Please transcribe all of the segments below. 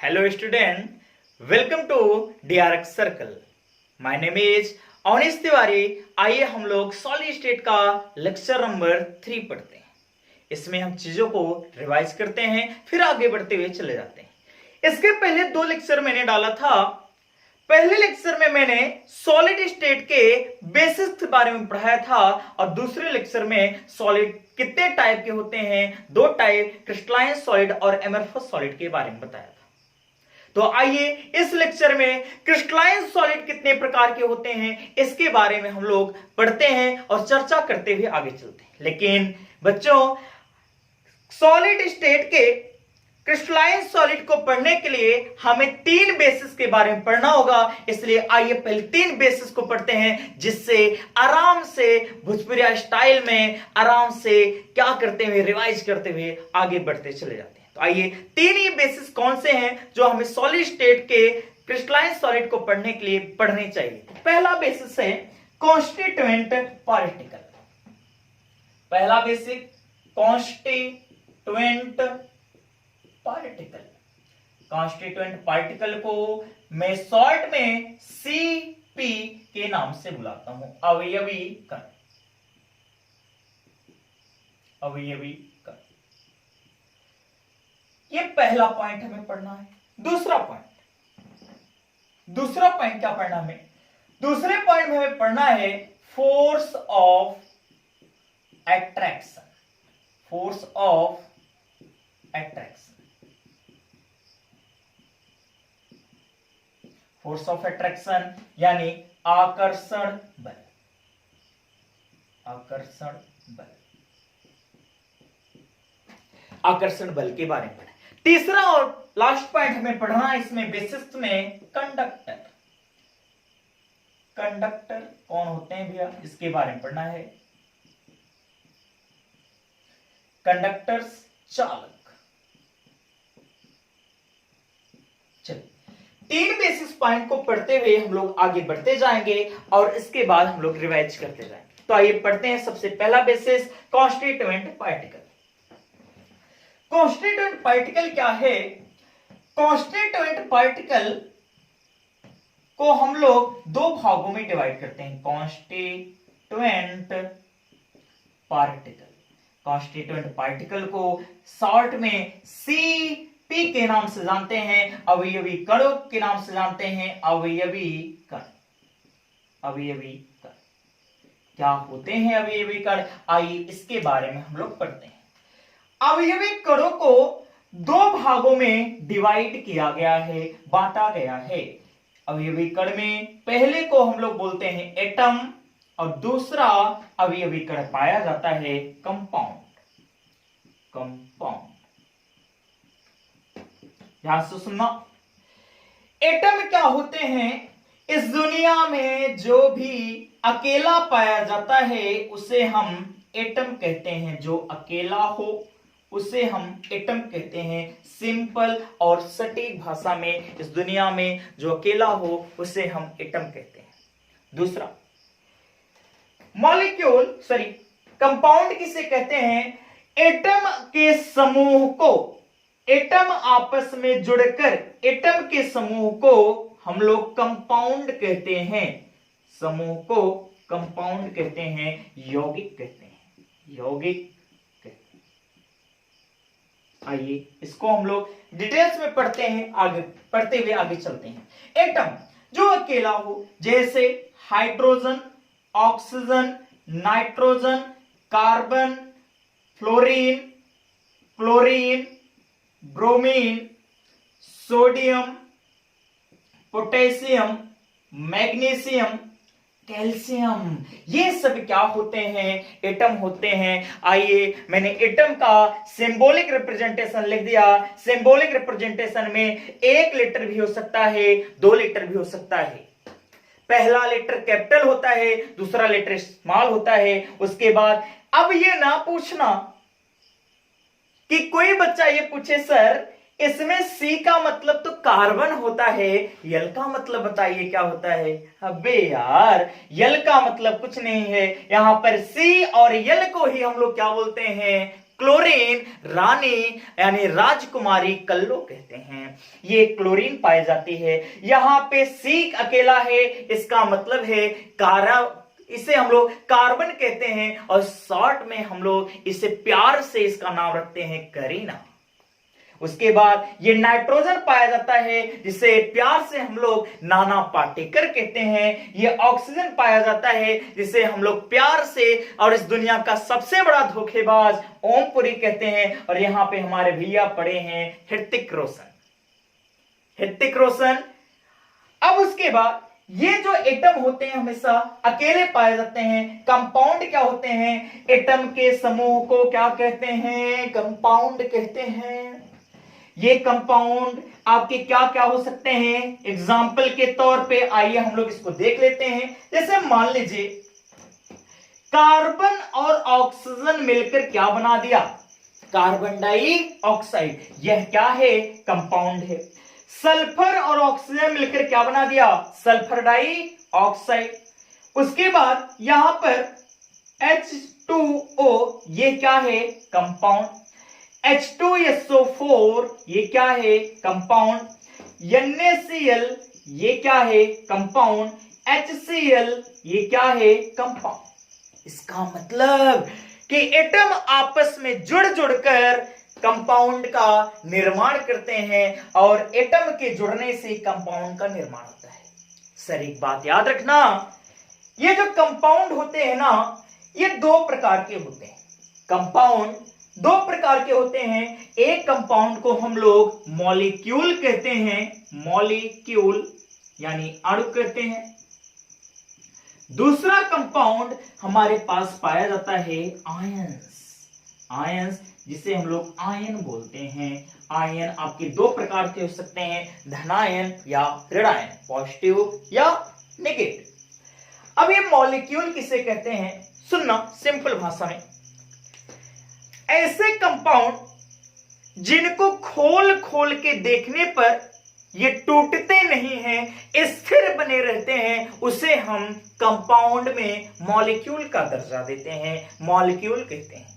Hello student, welcome to DRX Circle. My name is Awanish Tiwari. आइए हम लोग सॉलिड स्टेट का लेक्चर नंबर 3 पढ़ते हैं। इसमें हम चीजों को रिवाइज करते हैं, फिर आगे बढ़ते हुए चले जाते हैं। इसके पहले 2 लेक्चर मैंने डाला था। पहले लेक्चर में मैंने सॉलिड स्टेट के बेसिस के बारे में पढ़ाया था और दूसरे लेक्चर में सॉलिड कितने टाइप के होते हैं, 2 टाइप, क्रिस्टलाइन सॉलिड और एमरफस सॉलिड के बारे में बताया था। तो आइए इस लेक्चर में क्रिस्टलाइन सॉलिड कितने प्रकार के होते हैं इसके बारे में हम लोग पढ़ते हैं और चर्चा करते हुए आगे चलते हैं। लेकिन बच्चों, सॉलिड स्टेट के क्रिस्टलाइन सॉलिड को पढ़ने के लिए हमें 3 बेसिस के बारे में पढ़ना होगा। इसलिए आइए पहले 3 बेसिस को पढ़ते हैं, जिससे आराम से भोजपुरिया स्टाइल में आराम से क्या करते हुए रिवाइज करते हुए आगे बढ़ते चले जाते हैं। तो आइए 3 ही बेसिस कौन से हैं जो हमें सॉलिड स्टेट के क्रिस्टलाइन सॉलिड को पढ़ने के लिए पढ़ने चाहिए। पहला बेसिस है कॉन्स्टिट्यूएंट पार्टिकल। पहला basic constituent particle. Constituent particle को मैं शॉर्ट में सीपी के नाम से बुलाता हूं, अवयवी कण। अवयवी कण, ये पहला पॉइंट हमें पढ़ना है। दूसरा पॉइंट क्या पढ़ना हमें? दूसरे पॉइंट में हमें पढ़ना है force of attraction. Force of attraction. Force of attraction यानी आकर्षण बल। आकर्षण बल, आकर्षण बल के बारे में पढ़ें। तीसरा और लास्ट पॉइंट हमें पढ़ना है इसमें बेसिस में कंडक्टर। कंडक्टर कौन होते हैं भैया, इसके बारे में पढ़ना है। कंडक्टर्स चालक। चलिए 3 बेसिस पॉइंट को पढ़ते हुए हम लोग आगे बढ़ते जाएंगे और इसके बाद हम लोग रिवाइज करते जाएंगे। तो आइए पढ़ते हैं। सबसे पहला basis constituent particle. Constituent particle क्या है? कॉन्स्टिट्यूएंट पार्टिकल को हम लोग 2 भागों में डिवाइड करते हैं। Constituent particle. कॉन्स्टिट्यूएंट पार्टिकल को शॉर्ट में सीपी के नाम से जानते हैं, अवयवी कणों के नाम से जानते हैं। अवयवी कण। अवयवी कण क्या होते हैं? अवयवी कण, आइए इसके बारे में हम लोग पढ़ते हैं। अवयवी कणों को 2 भागों में डिवाइड किया गया है, बांटा गया है। अवयवी कण में पहले को हम लोग बोलते हैं एटम और दूसरा अवयवी कण पाया जाता है कंपाउंड। कंपाउंड, ध्यान से सुनना। एटम क्या होते हैं? इस दुनिया में जो भी अकेला पाया जाता है उसे हम एटम कहते हैं। जो अकेला हो उसे हम एटम कहते हैं। सिंपल और सटीक भाषा में इस दुनिया में जो अकेला हो उसे हम एटम कहते हैं। दूसरा मॉलिक्यूल कंपाउंड किसे कहते हैं? एटम के समूह को, एटम आपस में जुड़कर एटम के समूह को हम लोग कंपाउंड कहते हैं। समूह को कंपाउंड कहते हैं, यौगिक कहते हैं। यौगिक कहते हैं। आइए इसको हम लोग डिटेल्स में पढ़ते हैं, आगे पढ़ते हुए आगे चलते हैं। एटम जो अकेला हो, जैसे hydrogen, oxygen, nitrogen, carbon, fluorine, chlorine, bromine, sodium, potassium, magnesium, calcium, ये सब क्या होते हैं? एटम होते हैं। आइए मैंने एटम का सिंबॉलिक रिप्रेजेंटेशन लिख दिया। सिंबॉलिक रिप्रेजेंटेशन में 1 लेटर भी हो सकता है, 2 लेटर भी हो सकता है। पहला लेटर कैपिटल होता है, दूसरा लेटर स्मॉल होता है। उसके बाद अब ये ना पूछना कि कोई बच्चा ये पूछे सर इसमें सी का मतलब तो कार्बन होता है, यल का मतलब बताइए क्या होता है? अबे यार, यल का मतलब कुछ नहीं है। यहां पर सी और यल को ही हम लोग क्या बोलते हैं? क्लोरीन रानी यानी राजकुमारी कल्लो कहते हैं। ये क्लोरीन पाई जाती है। यहां पे सी अकेला है, इसका मतलब है इसे हम लोग कार्बन कहते हैं और शॉर्ट में हम लोग इसे प्यार से इसका नाम रखते हैं करीना। उसके बाद ये नाइट्रोजन पाया जाता है जिसे प्यार से हम लोग नाना पाटेकर कहते हैं। ये ऑक्सीजन पाया जाता है जिसे हम लोग प्यार से और इस दुनिया का सबसे बड़ा धोखेबाज ओमपुरी कहते हैं। और यहां पे हमारे भैया पड़े हैं ऋतिक रोशन। अब उसके बाद ये जो एटम होते हैं हमेशा अकेले पाए जाते हैं। कंपाउंड क्या होते हैं? एटम के समूह को क्या कहते हैं? कंपाउंड कहते हैं। ये कंपाउंड आपके क्या क्या हो सकते हैं? एग्जाम्पल के तौर पे आइए हम लोग इसको देख लेते हैं। जैसे मान लीजिए कार्बन और ऑक्सीजन मिलकर क्या बना दिया? Carbon dioxide. यह क्या है? कंपाउंड है। सल्फर और ऑक्सीजन मिलकर क्या बना दिया? Sulphur dioxide. उसके बाद यहां पर H2O ये क्या है? कंपाउंड। H2SO4 ये क्या है? कंपाउंड। NaCl ये क्या है? कंपाउंड। HCl ये क्या है? कंपाउंड। इसका मतलब कि एटम आपस में जुड़ जुड़कर कंपाउंड का निर्माण करते हैं और एटम के जुड़ने से कंपाउंड का निर्माण होता है। सर एक बात याद रखना, ये जो कंपाउंड होते हैं ना, ये दो प्रकार के होते हैं। कंपाउंड दो प्रकार के होते हैं। एक कंपाउंड को हम लोग मॉलिक्यूल कहते हैं, मॉलिक्यूल यानी अणु कहते हैं। दूसरा कंपाउंड हमारे पास पाया जाता है आयंस, जिसे हम लोग आयन बोलते हैं। आयन आपके दो प्रकार के हो सकते हैं, धनायन या ऋणायन, पॉजिटिव या नेगेटिव। अब ये मॉलिक्यूल किसे कहते हैं? सुनना सिंपल भाषा में, ऐसे कंपाउंड जिनको खोल खोल के देखने पर ये टूटते नहीं हैं, स्थिर बने रहते हैं, उसे हम कंपाउंड में मॉलिक्यूल का दर्जा देते हैं, मॉलिक्यूल कहते हैं।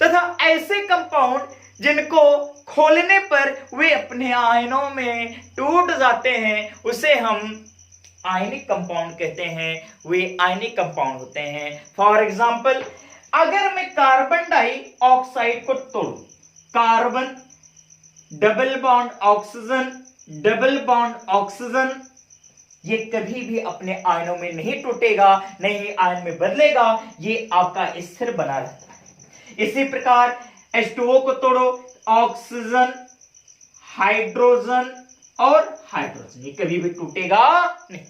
तथा ऐसे कंपाउंड जिनको खोलने पर वे अपने आयनों में टूट जाते हैं, उसे हम आयनिक कंपाउंड कहते हैं। वे आयनिक कंपाउंड होते हैं। फॉर एग्जाम्पल, अगर मैं कार्बन डाइऑक्साइड को तोड़ूं, carbon double bond oxygen, double bond oxygen, ये कभी भी अपने आयनों में नहीं टूटेगा, नहीं आयन में बदलेगा, ये आपका स्थिर बना रहता है। इसी प्रकार H2O को तोड़ो, ऑक्सीजन, हाइड्रोजन और हाइड्रोजन, ये कभी भी टूटेगा नहीं।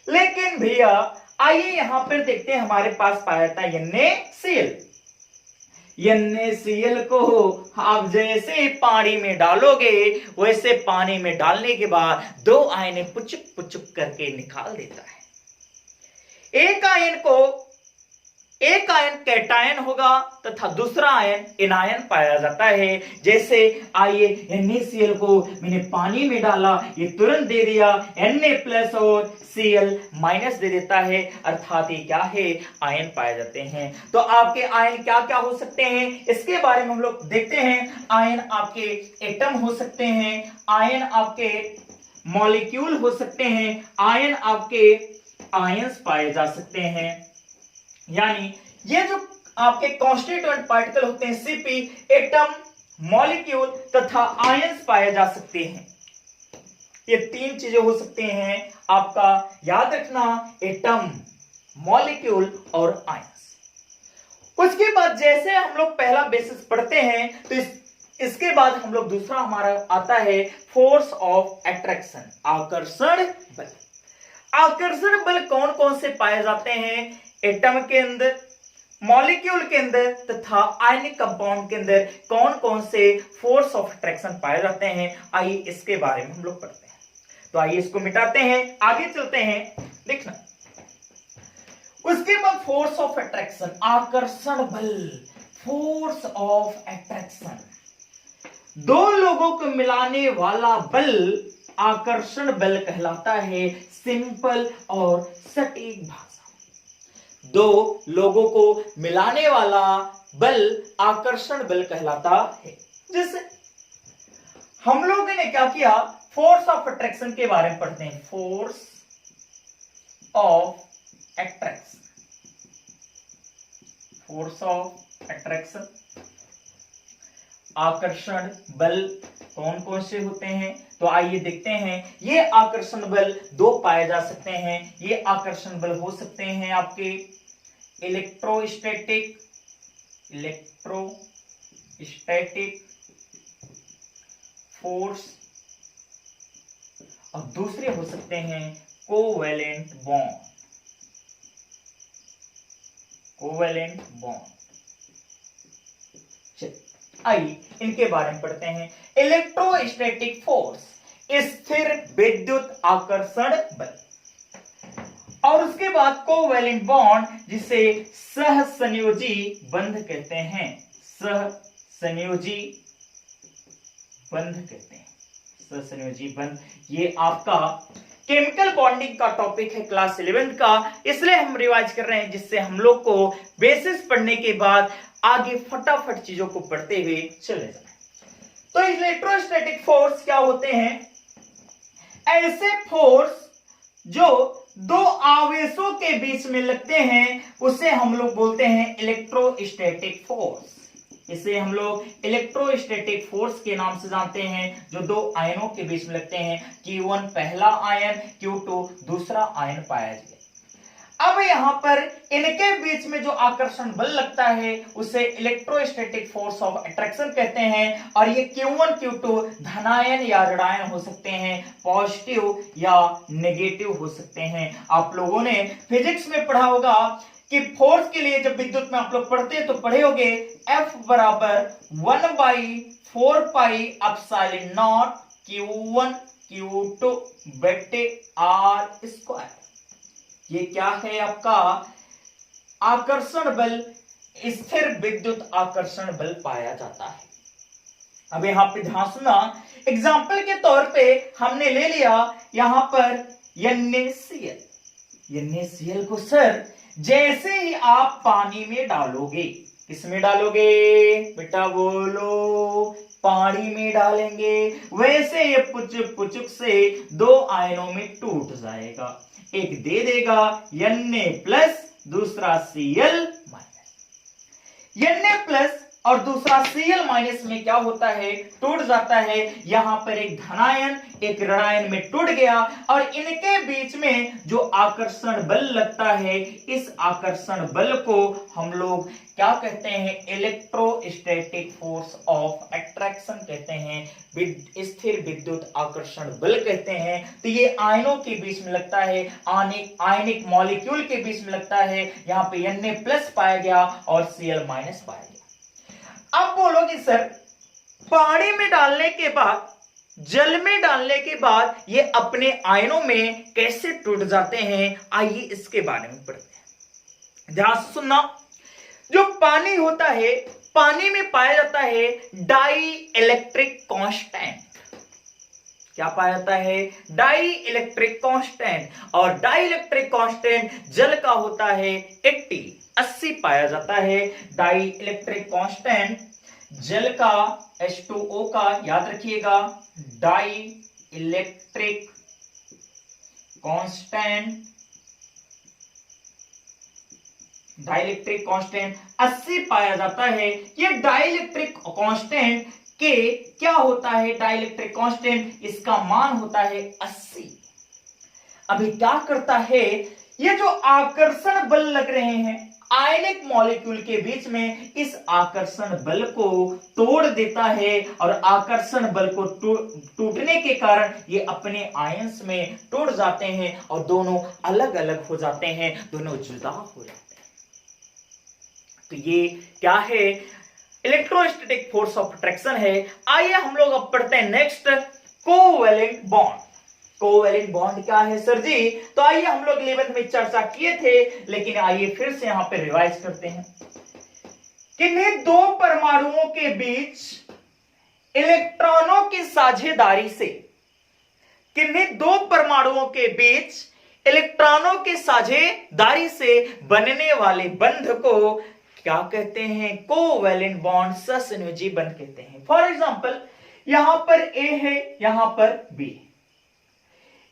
लेकिन भैया आइए यहां पर देखते हैं, हमारे पास पाया जाता है NaCl। NaCl को आप जैसे पानी में डालोगे, वैसे पानी में डालने के बाद दो आयन पुचुक पुचुक करके निकाल देता है। एक आयन कैटायन होगा तथा दूसरा आयन एनायन पाया जाता है। जैसे आइए NaCl को मैंने पानी में डाला, ये तुरंत दे दिया Na+ और Cl- दे देता है, अर्थात ये क्या है? आयन पाए जाते हैं। तो आपके आयन क्या क्या हो सकते हैं, इसके बारे में हम लोग देखते हैं। आयन आपके एटम हो सकते हैं, आयन आपके मॉलिक्यूल हो सकते हैं, आयन आपके आयंस पाए जा सकते हैं। यानी ये जो आपके कॉन्स्टिट्यूएंट पार्टिकल होते हैं, Cp, एटम, मॉलिक्यूल तथा आयंस पाए जा सकते हैं। ये तीन चीजें हो सकते हैं आपका, याद रखना, एटम, मॉलिक्यूल और आयंस। उसके बाद जैसे हम लोग पहला बेसिस पढ़ते हैं, तो इसके बाद हम लोग दूसरा हमारा आता है फोर्स ऑफ अट्रैक्शन, आकर्षण बल। आकर्षण बल कौन कौन से पाए जाते हैं? एटम के अंदर, मॉलिक्यूल के अंदर तथा आयनिक कंपाउंड के अंदर कौन कौन से फोर्स ऑफ अट्रैक्शन पाए जाते हैं, आइए इसके बारे में हम लोग पढ़ते हैं। तो आइए इसको मिटाते हैं, आगे चलते हैं। देखना, उसके बाद फोर्स ऑफ अट्रैक्शन, आकर्षण बल, फोर्स ऑफ अट्रैक्शन, दो लोगों को मिलाने वाला बल आकर्षण बल कहलाता है। सिंपल और सटीक भाषा, दो लोगों को मिलाने वाला बल आकर्षण बल कहलाता है। जैसे हम लोगों ने क्या किया, फोर्स ऑफ अट्रैक्शन के बारे में पढ़ते हैं। Force of attraction, force of attraction, आकर्षण बल कौन कौन से होते हैं, तो आइए देखते हैं। ये आकर्षण बल दो पाए जा सकते हैं। ये आकर्षण बल हो सकते हैं आपके इलेक्ट्रोस्टैटिक, फोर्स, और दूसरे हो सकते हैं कोवैलेंट बॉन्ड, आइए इनके बारे में पढ़ते हैं। इलेक्ट्रोस्टैटिक फोर्स, स्थिर विद्युत आकर्षण बल, और उसके बाद कोवैलेंट बॉन्ड जिसे सहसंयोजी बंध कहते हैं, सहसंयोजी बंध कहते हैं, सहसंयोजी बंध। ये आपका केमिकल बॉन्डिंग का टॉपिक है क्लास 11 का, इसलिए हम रिवाइज कर रहे हैं जिससे हम लोग को बेसिस पढ़ने के बाद आगे फटाफट चीजों को पढ़ते हुए चले जाए। तो इलेक्ट्रोस्टैटिक फोर्स क्या होते हैं, ऐसे फोर्स जो दो आवेशों के बीच में लगते हैं उसे हम लोग बोलते हैं इलेक्ट्रोस्टैटिक फोर्स। इसे हम लोग इलेक्ट्रोस्टैटिक फोर्स के नाम से जानते हैं, जो दो आयनों के बीच में लगते हैं। Q1 पहला आयन, Q2 दूसरा आयन पाया जाए। अब यहां पर इनके बीच में जो आकर्षण बल लगता है उसे इलेक्ट्रोस्टैटिक फोर्स ऑफ अट्रैक्शन कहते हैं। और ये Q1 Q2 धनायन या ऋणायन हो सकते हैं, पॉजिटिव या नेगेटिव हो सकते हैं। आप लोगों ने फिजिक्स में पढ़ा होगा कि फोर्स के लिए जब विद्युत में आप लोग पढ़ते हैं तो पढ़े होगे F बराबर 1/4 pi epsilon not Q1 Q2 बटे R स्क्वायर। ये क्या है आपका आकर्षण बल, स्थिर विद्युत आकर्षण बल पाया जाता है। अब यहां पे ध्यान सुनना, एग्जाम्पल के तौर पे हमने ले लिया यहां पर NaCl। NaCl को सर जैसे ही आप पानी में डालोगे, किसमें डालोगे बेटा बोलो, पानी में डालेंगे, वैसे ये पुचुक पुचुक से दो आयनों में टूट जाएगा। एक दे देगा Na प्लस, दूसरा Cl माइनस। Na प्लस और दूसरा Cl माइनस में क्या होता है, टूट जाता है। यहां पर एक धनायन एक ऋणायन में टूट गया, और इनके बीच में जो आकर्षण बल लगता है, इस आकर्षण बल को हम लोग क्या कहते हैं, इलेक्ट्रोस्टैटिक फोर्स ऑफ अट्रैक्शन कहते हैं, स्थिर विद्युत आकर्षण बल कहते हैं। तो ये आयनों के बीच में लगता है, आयनिक मॉलिक्यूल के बीच में लगता है। यहां पे Na प्लस पाया गया और Cl माइनस पाया गया। अब बोलोगे सर पानी में डालने के बाद, जल में डालने के बाद ये अपने आयनों में कैसे टूट जाते हैं, आइए इसके बारे में पढ़ते हैं। ध्यान से सुनना, जो पानी होता है, पानी में पाया जाता है डाई इलेक्ट्रिक कांस्टेंट। क्या पाया जाता है, डाई इलेक्ट्रिक कांस्टेंट। और डाई इलेक्ट्रिक कांस्टेंट जल का होता है 80 पाया जाता है। डाई इलेक्ट्रिक कांस्टेंट जल का H2O का, याद रखिएगा, dielectric constant, dielectric constant 80 पाया जाता है। ये डाइलेक्ट्रिक कांस्टेंट के क्या होता है, डाइलेक्ट्रिक कांस्टेंट इसका मान होता है 80। अभी क्या करता है, ये जो आकर्षण बल लग रहे हैं आयनिक मॉलिक्यूल के बीच में, इस आकर्षण बल को तोड़ देता है, और आकर्षण बल को टूटने के कारण ये अपने आयंस में टूट जाते हैं और दोनों अलग अलग हो जाते हैं, दोनों जुदा हो जाते हैं। तो ये क्या है, इलेक्ट्रोस्टैटिक फोर्स ऑफ अट्रैक्शन है। आइए हम लोग अब पढ़ते हैं next, covalent bond. Covalent bond क्या है सर जी, तो आइए हम लोग 11th में चर्चा किए थे, लेकिन आइए फिर से यहां पे रिवाइज करते हैं। किन्हीं दो परमाणुओं के बीच इलेक्ट्रॉनों की साझेदारी से, किन्हीं दो परमाणुओं के बीच इलेक्ट्रॉनों की साझेदारी से बनने वाले बंध को क्या कहते हैं, कोवैलेंट बॉन्ड, सहसंयोजी बंध कहते हैं। फॉर एग्जांपल यहां पर ए है, यहां पर बी।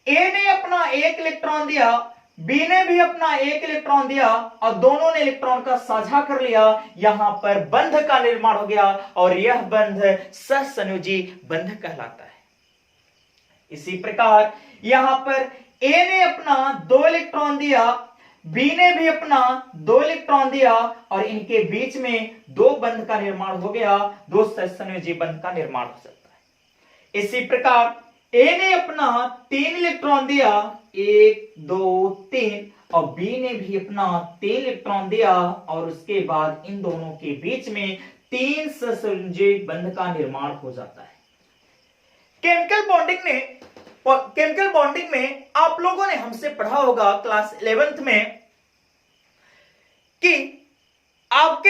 ए ने अपना एक इलेक्ट्रॉन दिया, बी ने भी अपना एक इलेक्ट्रॉन दिया और दोनों ने इलेक्ट्रॉन का साझा कर लिया। यहां पर बंध का निर्माण हो गया और यह बंध सहसंयोजी बंध कहलाता है। इसी प्रकार यहां पर ए ने अपना 2 इलेक्ट्रॉन दिया, बी ने भी अपना 2 इलेक्ट्रॉन दिया और इनके बीच में 2 बंध का निर्माण हो गया, 2 सहसंयोजी बंध का निर्माण हो सकता है। इसी प्रकार ए ने अपना 3 इलेक्ट्रॉन दिया, 1 2 3, और बी ने भी अपना 3 इलेक्ट्रॉन दिया और उसके बाद इन दोनों के बीच में 3 सहसंयोजी बंध का निर्माण हो जाता है। केमिकल बॉन्डिंग में आप लोगों ने हमसे पढ़ा होगा क्लास 11th में कि आपके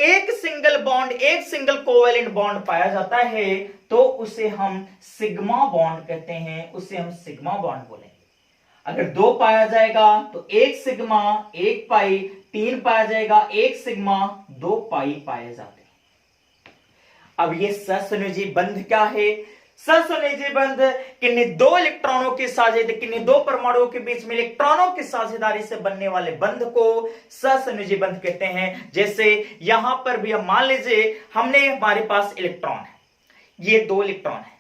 एक सिंगल कोवैलेंट बॉन्ड पाया जाता है तो उसे हम सिग्मा बॉन्ड कहते हैं, उसे हम सिग्मा बॉन्ड बोलेंगे। अगर 2 पाया जाएगा तो 1 सिग्मा 1 पाई, 3 पाया जाएगा 1 सिग्मा 2 पाई पाए जाते हैं। अब ये सहसंयोजी बंध क्या है? सहसंयोजी बंध किन्हीं 2 इलेक्ट्रॉनों की साझेदारी, किन्हीं 2 परमाणुओं के बीच में इलेक्ट्रॉनों की साझेदारी से बनने वाले बंध को सहसंयोजी बंध कहते हैं। जैसे यहां पर भी हम मान लीजिए हमारे पास इलेक्ट्रॉन है, ये 2 इलेक्ट्रॉन है,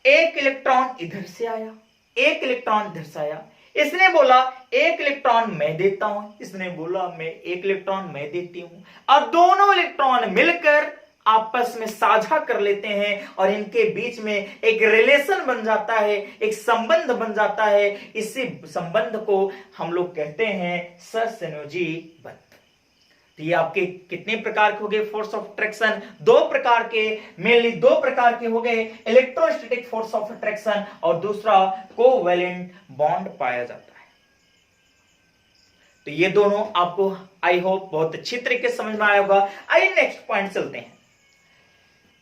एक इलेक्ट्रॉन इधर से आया, एक इलेक्ट्रॉन इधर से आया। इसने बोला 1 इलेक्ट्रॉन मैं देता हूं, इसने बोला मैं 1 इलेक्ट्रॉन मैं देती हूं, और दोनों इलेक्ट्रॉन मिलकर आपस में साझा कर लेते हैं और इनके बीच में एक रिलेशन बन जाता है, एक संबंध बन जाता है। इसी संबंध को हम लोग कहते हैं सहसंयोजी बंध। तो ये आपके कितने प्रकार के हो गए? फोर्स ऑफ अट्रैक्शन 2 प्रकार के, मेनली 2 प्रकार के हो गए, इलेक्ट्रोस्टैटिक फोर्स ऑफ अट्रैक्शन और दूसरा कोवैलेंट बॉन्ड पाया जाता है। तो ये दोनों आपको आई होप बहुत अच्छी तरीके से समझ में आया होगा। आइए नेक्स्ट पॉइंट चलते हैं।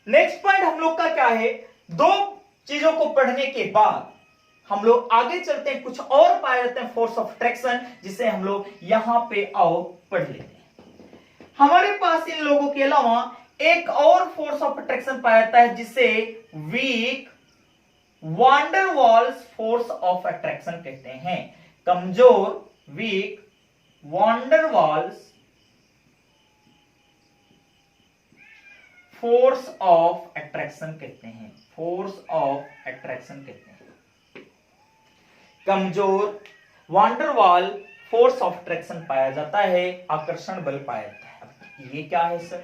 नेक्स्ट पॉइंट हम लोग का क्या है? 2 चीजों को पढ़ने के बाद हम लोग आगे चलते हैं, कुछ और पाए जाते हैं फोर्स ऑफ अट्रैक्शन, जिसे हम लोग यहां पे आओ पढ़ लेते हैं। हमारे पास इन लोगों के अलावा एक और फोर्स ऑफ अट्रैक्शन पाया जाता है जिसे weak van der Waals force of attraction कहते हैं। कमजोर, weak van der Waals force of attraction कहते हैं, फोर्स ऑफ अट्रैक्शन कहते हैं। कमजोर वांडरवाल फोर्स ऑफ अट्रैक्शन पाया जाता है, आकर्षण बल पाया जाता है। अब ये क्या है सर?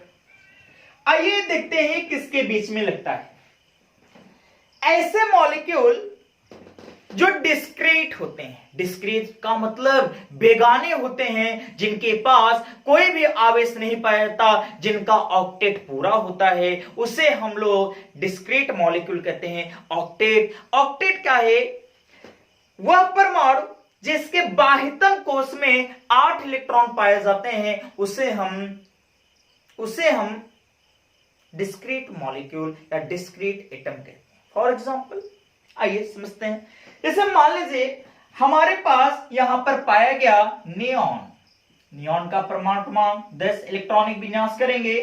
आइए देखते हैं किसके बीच में लगता है। ऐसे मॉलिक्यूल जो डिस्क्रीट होते हैं, डिस्क्रीट का मतलब बेगाने होते हैं, जिनके पास कोई भी आवेश नहीं पाया जाता, जिनका ऑक्टेट पूरा होता है, उसे हम लोग डिस्क्रीट मॉलिक्यूल कहते हैं। ऑक्टेट क्या है? वह परमाणु जिसके बाह्यतम कोश में 8 इलेक्ट्रॉन पाए जाते हैं, उसे हम डिस्क्रीट मॉलिक्यूल या डिस्क्रीट एटम कहते हैं। फॉर एग्जाम्पल आइए समझते हैं। जैसे मान लीजिए हमारे पास यहां पर पाया गया नियॉन। नियॉन का परमाणु क्रमांक 10 इलेक्ट्रॉनिक विन्यास करेंगे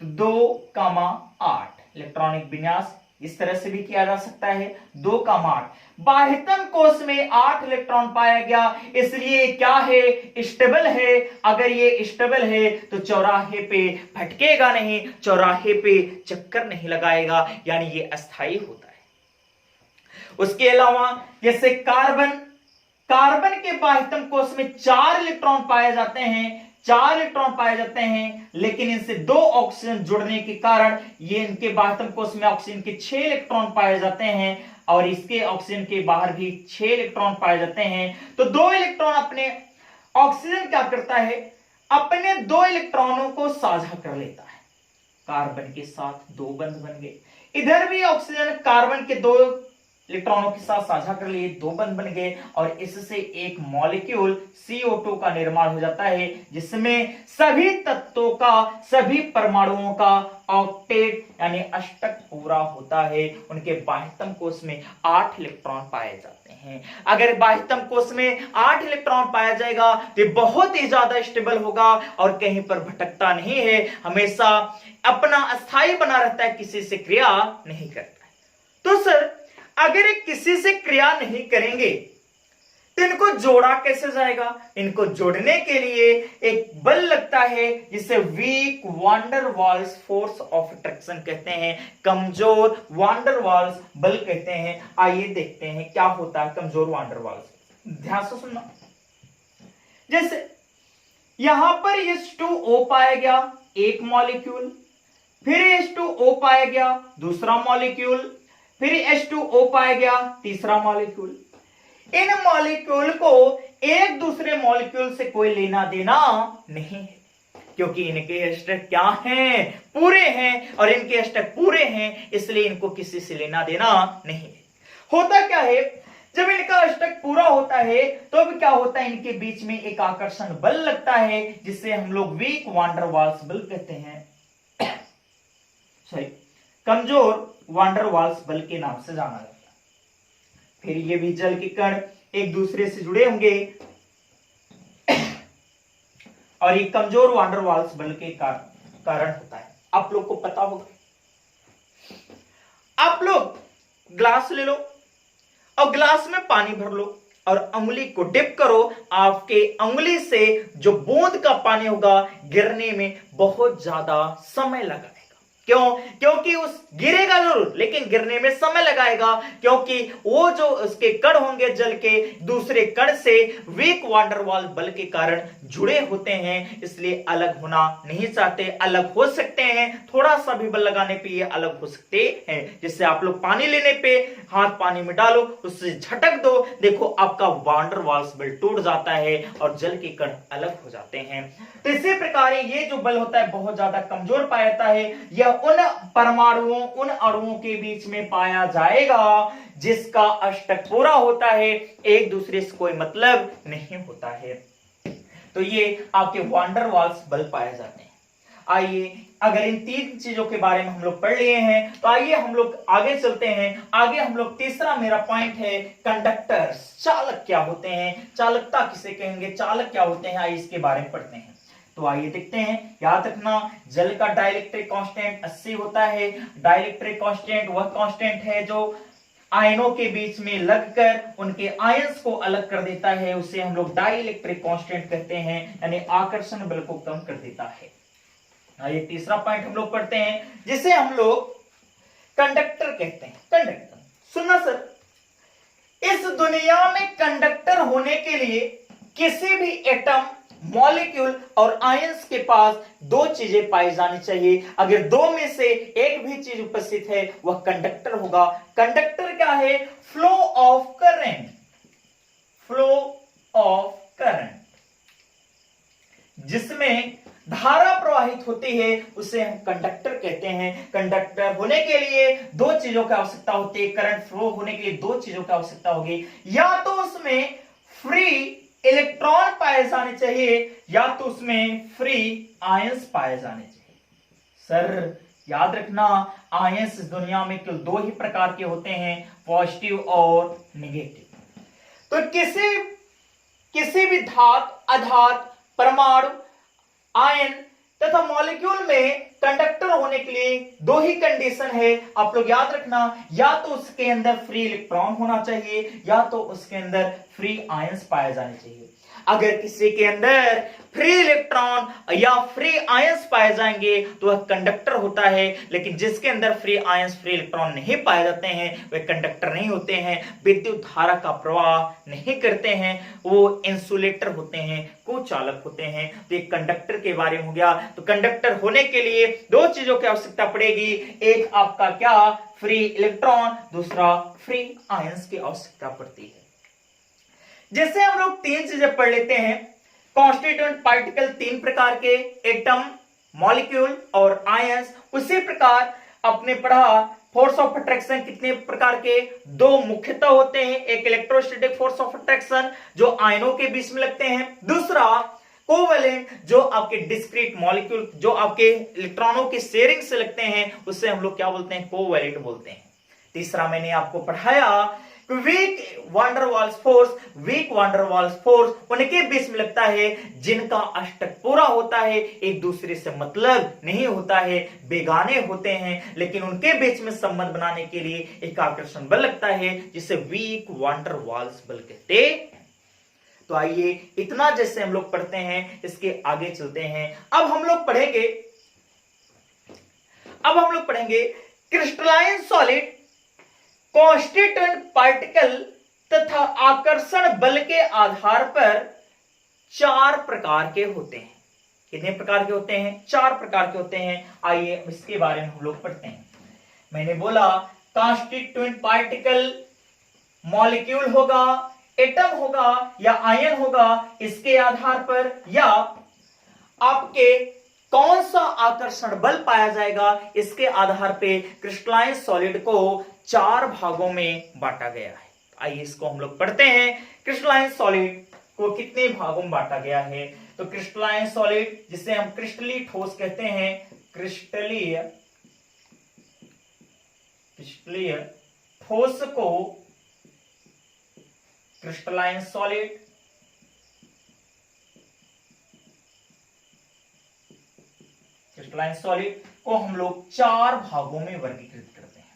तो 2,8 इलेक्ट्रॉनिक विन्यास इस तरह से भी किया जा सकता है, 2,8। बाह्यतम कोश में 8 इलेक्ट्रॉन पाया गया, इसलिए क्या है? स्टेबल है। अगर ये स्टेबल है तो चौराहे पे भटकेगा नहीं, चौराहे पे चक्कर नहीं लगाएगा, यानी ये अस्थायी होता है। उसके अलावा जैसे कार्बन के बाह्यतम कोश में 4 इलेक्ट्रॉन पाए जाते हैं, लेकिन इनसे 2 ऑक्सीजन जुड़ने के कारण ये इनके बाह्यतम कोश में ऑक्सीजन के 6 इलेक्ट्रॉन पाए जाते हैं और इसके ऑक्सीजन के बाहर भी 6 इलेक्ट्रॉन पाए जाते हैं। तो 2 इलेक्ट्रॉन अपने ऑक्सीजन क्या करता है? अपने 2 इलेक्ट्रॉनों को साझा कर लेता है, कार्बन के साथ 2 बंध बन गए। इधर भी ऑक्सीजन कार्बन के 2 इलेक्ट्रॉनों के साथ साझा कर लिए, दो बंध बन गए और इससे एक मॉलिक्यूल CO2 का निर्माण हो जाता है, जिसमें सभी तत्वों का, सभी परमाणुओं का ऑक्टेट यानी अष्टक पूरा होता है। उनके बाह्यतम कोश में 8 इलेक्ट्रॉन पाए जाते हैं। अगर बाह्यतम कोश में 8 इलेक्ट्रॉन पाया जाएगा तो ये बहुत ही ज्यादा स्टेबल होगा और कहीं पर भटकता नहीं है, हमेशा अपना अस्थायी बना रहता है, किसी से क्रिया नहीं करता है। तो सर अगर ये किसी से क्रिया नहीं करेंगे तो इनको जोड़ा कैसे जाएगा? इनको जोड़ने के लिए एक बल लगता है जिसे weak van der Waals force of attraction कहते हैं, कमजोर वांडर वाल्स बल कहते हैं। आइए देखते हैं क्या होता है कमजोर वांडर वाल्स। ध्यान से सुनना। जैसे यहां पर H2O पाया गया एक मॉलिक्यूल, फिर H2O पाया गया दूसरा मॉलिक्यूल, फिर H2O पाया गया तीसरा मॉलिक्यूल। इन मॉलिक्यूल को एक दूसरे मॉलिक्यूल से कोई लेना देना नहीं है, क्योंकि इनके अष्टक क्या हैं? पूरे हैं, और इनके अष्टक पूरे हैं, इसलिए इनको किसी से लेना देना नहीं है। होता क्या है, जब इनका अष्टक पूरा होता है तो अब क्या होता है, इनके बीच में एक आकर्षण बल लगता है जिसे हम लोग वीक वांडर वाल्स बल कहते हैं, सॉरी कमजोर वांडर वाल्स बल के नाम से जाना जाता है। फिर ये भी जल के कण एक दूसरे से जुड़े होंगे और ये कमजोर वांडर वाल्स बल के कारण होता है। आप लोग को पता होगा, आप लोग ग्लास ले लो और ग्लास में पानी भर लो और उंगली को डिप करो, आपके उंगली से जो बूंद का पानी होगा गिरने में बहुत ज्यादा समय लगेगा। क्यों? क्योंकि उस गिरेगा जरूर लेकिन गिरने में समय लगाएगा, क्योंकि वो जो उसके कण होंगे जल के दूसरे कण से वीक वांडर वाल बल के कारण जुड़े होते हैं, इसलिए अलग होना नहीं चाहते। अलग हो सकते हैं, थोड़ा सा भी बल लगाने पे ये अलग हो सकते हैं। जिससे आप लोग पानी लेने पे हाथ पानी में डालो, उससे झटक दो, देखो आपका वांडर वाल्स बल टूट जाता है और जल के कण अलग हो जाते हैं। तो इसी प्रकार ये जो बल होता है बहुत ज्यादा कमजोर पाया जाता है। यह उन परमाणुओं, उन अणुओं के बीच में पाया जाएगा जिसका अष्टक पूरा होता है, एक दूसरे से कोई मतलब नहीं होता है। तो ये आपके वांडर वाल्स बल पाए जाते हैं। आइए, अगर इन तीन चीजों के बारे में हम लोग पढ़ लिए हैं तो आइए हम लोग आगे चलते हैं। आगे हम लोग तीसरा मेरा पॉइंट है कंडक्टर्स। चालक क्या होते हैं, चालकता किसे कहेंगे, चालक क्या होते हैं, आइए इसके बारे में पढ़ते हैं। तो आइए देखते हैं। याद रखना, जल का डाइलेक्ट्रिक कांस्टेंट 80 होता है। डाइलेक्ट्रिक कांस्टेंट वह कांस्टेंट है जो आयनों के बीच में लगकर उनके आयंस को अलग कर देता है, उसे हम लोग डाइलेक्ट्रिक कांस्टेंट कहते हैं, यानी आकर्षण बल को कम कर देता है। ये तीसरा पॉइंट हम लोग पढ़ते हैं जिसे हम लोग कंडक्टर कहते हैं। कंडक्टर सुनना सर, इस दुनिया में कंडक्टर होने के लिए किसी भी एटम, मॉलिक्यूल और आयंस के पास दो चीजें पाई जानी चाहिए। अगर दो में से एक भी चीज उपस्थित है वह कंडक्टर होगा। कंडक्टर क्या है? Flow of current. Flow of current, जिसमें धारा प्रवाहित होती है उसे हम कंडक्टर कहते हैं। कंडक्टर होने के लिए दो चीजों की आवश्यकता होती है। करंट फ्लो होने के लिए दो चीजों की आवश्यकता होगी, या तो उसमें फ्री इलेक्ट्रॉन पाए जाने चाहिए या तो उसमें फ्री आयंस पाए जाने चाहिए। सर याद रखना, आयंस इस दुनिया में केवल दो ही प्रकार के होते हैं, पॉजिटिव और नेगेटिव। तो किसी भी धातु, अधातु, परमाणु, आयन तथा मॉलिक्यूल में कंडक्टर होने के लिए दो ही कंडीशन है, आप लोग याद रखना, या तो उसके अंदर फ्री इलेक्ट्रॉन होना चाहिए या तो उसके अंदर फ्री आयंस पाए जाने चाहिए। अगर किसी के अंदर फ्री इलेक्ट्रॉन या फ्री आयंस पाए जाएंगे तो वह कंडक्टर होता है, लेकिन जिसके अंदर फ्री आयंस, फ्री इलेक्ट्रॉन नहीं पाए जाते हैं वे कंडक्टर नहीं होते हैं, विद्युत धारा का प्रवाह नहीं करते हैं, वो इंसुलेटर होते हैं, कुचालक होते हैं। तो एक कंडक्टर के बारे में हो गया। तो कंडक्टर होने के लिए दो चीजों की आवश्यकता पड़ेगी, एक आपका क्या, फ्री इलेक्ट्रॉन, दूसरा फ्री आयंस की आवश्यकता पड़ती है। जैसे हम लोग तीन चीजें पढ़ लेते हैं, कॉन्स्टिट्यूएंट पार्टिकल तीन प्रकार के, एटम, मॉलिक्यूल और आयंस। उसी प्रकार आपने पढ़ा फोर्स ऑफ अट्रैक्शन कितने प्रकार के? दो मुख्यतः होते हैं। एक इलेक्ट्रोस्टैटिक फोर्स ऑफ अट्रैक्शन जो आयनों के बीच में लगते हैं, दूसरा कोवेलेंट जो आपके डिस्क्रीट मॉलिक्यूल जो आपके इलेक्ट्रॉनों की शेयरिंग से लगते हैं, उससे हम लोग क्या बोलते हैं? कोवेलेंट बोलते हैं। तीसरा मैंने आपको पढ़ाया वीक वांडरवाल्स फोर्स उनके बीच में लगता है जिनका अष्टक पूरा होता है, एक दूसरे से मतलब नहीं होता है, बेगाने होते हैं, लेकिन उनके बीच में संबंध बनाने के लिए एक आकर्षण बल लगता है जिसे वीक वांडरवाल्स बल कहते हैं। तो आइए इतना जैसे हम लोग पढ़ते हैं, इसके आगे चलते हैं। अब हम लोग पढ़ेंगे क्रिस्टलाइन सॉलिड, कॉन्स्टिट्यूएंट पार्टिकल तथा आकर्षण बल के आधार पर 4 प्रकार के होते हैं। कितने प्रकार के होते हैं? 4 प्रकार के होते हैं। आइए इसके बारे में हम लोग पढ़ते हैं। मैंने बोला कॉन्स्टिट्यूएंट पार्टिकल मॉलिक्यूल होगा, एटम होगा या आयन होगा, इसके आधार पर या आपके कौन सा आकर्षण बल पाया जाएगा, इसके आधार पे क्रिस्टलाइन सॉलिड को 4 भागों में बांटा गया है। आइए इसको हम लोग पढ़ते हैं। क्रिस्टलाइन सॉलिड को कितने भागों में बांटा गया है? तो क्रिस्टलाइन सॉलिड जिसे हम क्रिस्टलीय ठोस कहते हैं, क्रिस्टलीय ठोस को क्रिस्टलाइन सॉलिड, क्रिस्टलाइन सॉलिड को हम लोग 4 भागों में वर्गीकृत करते हैं।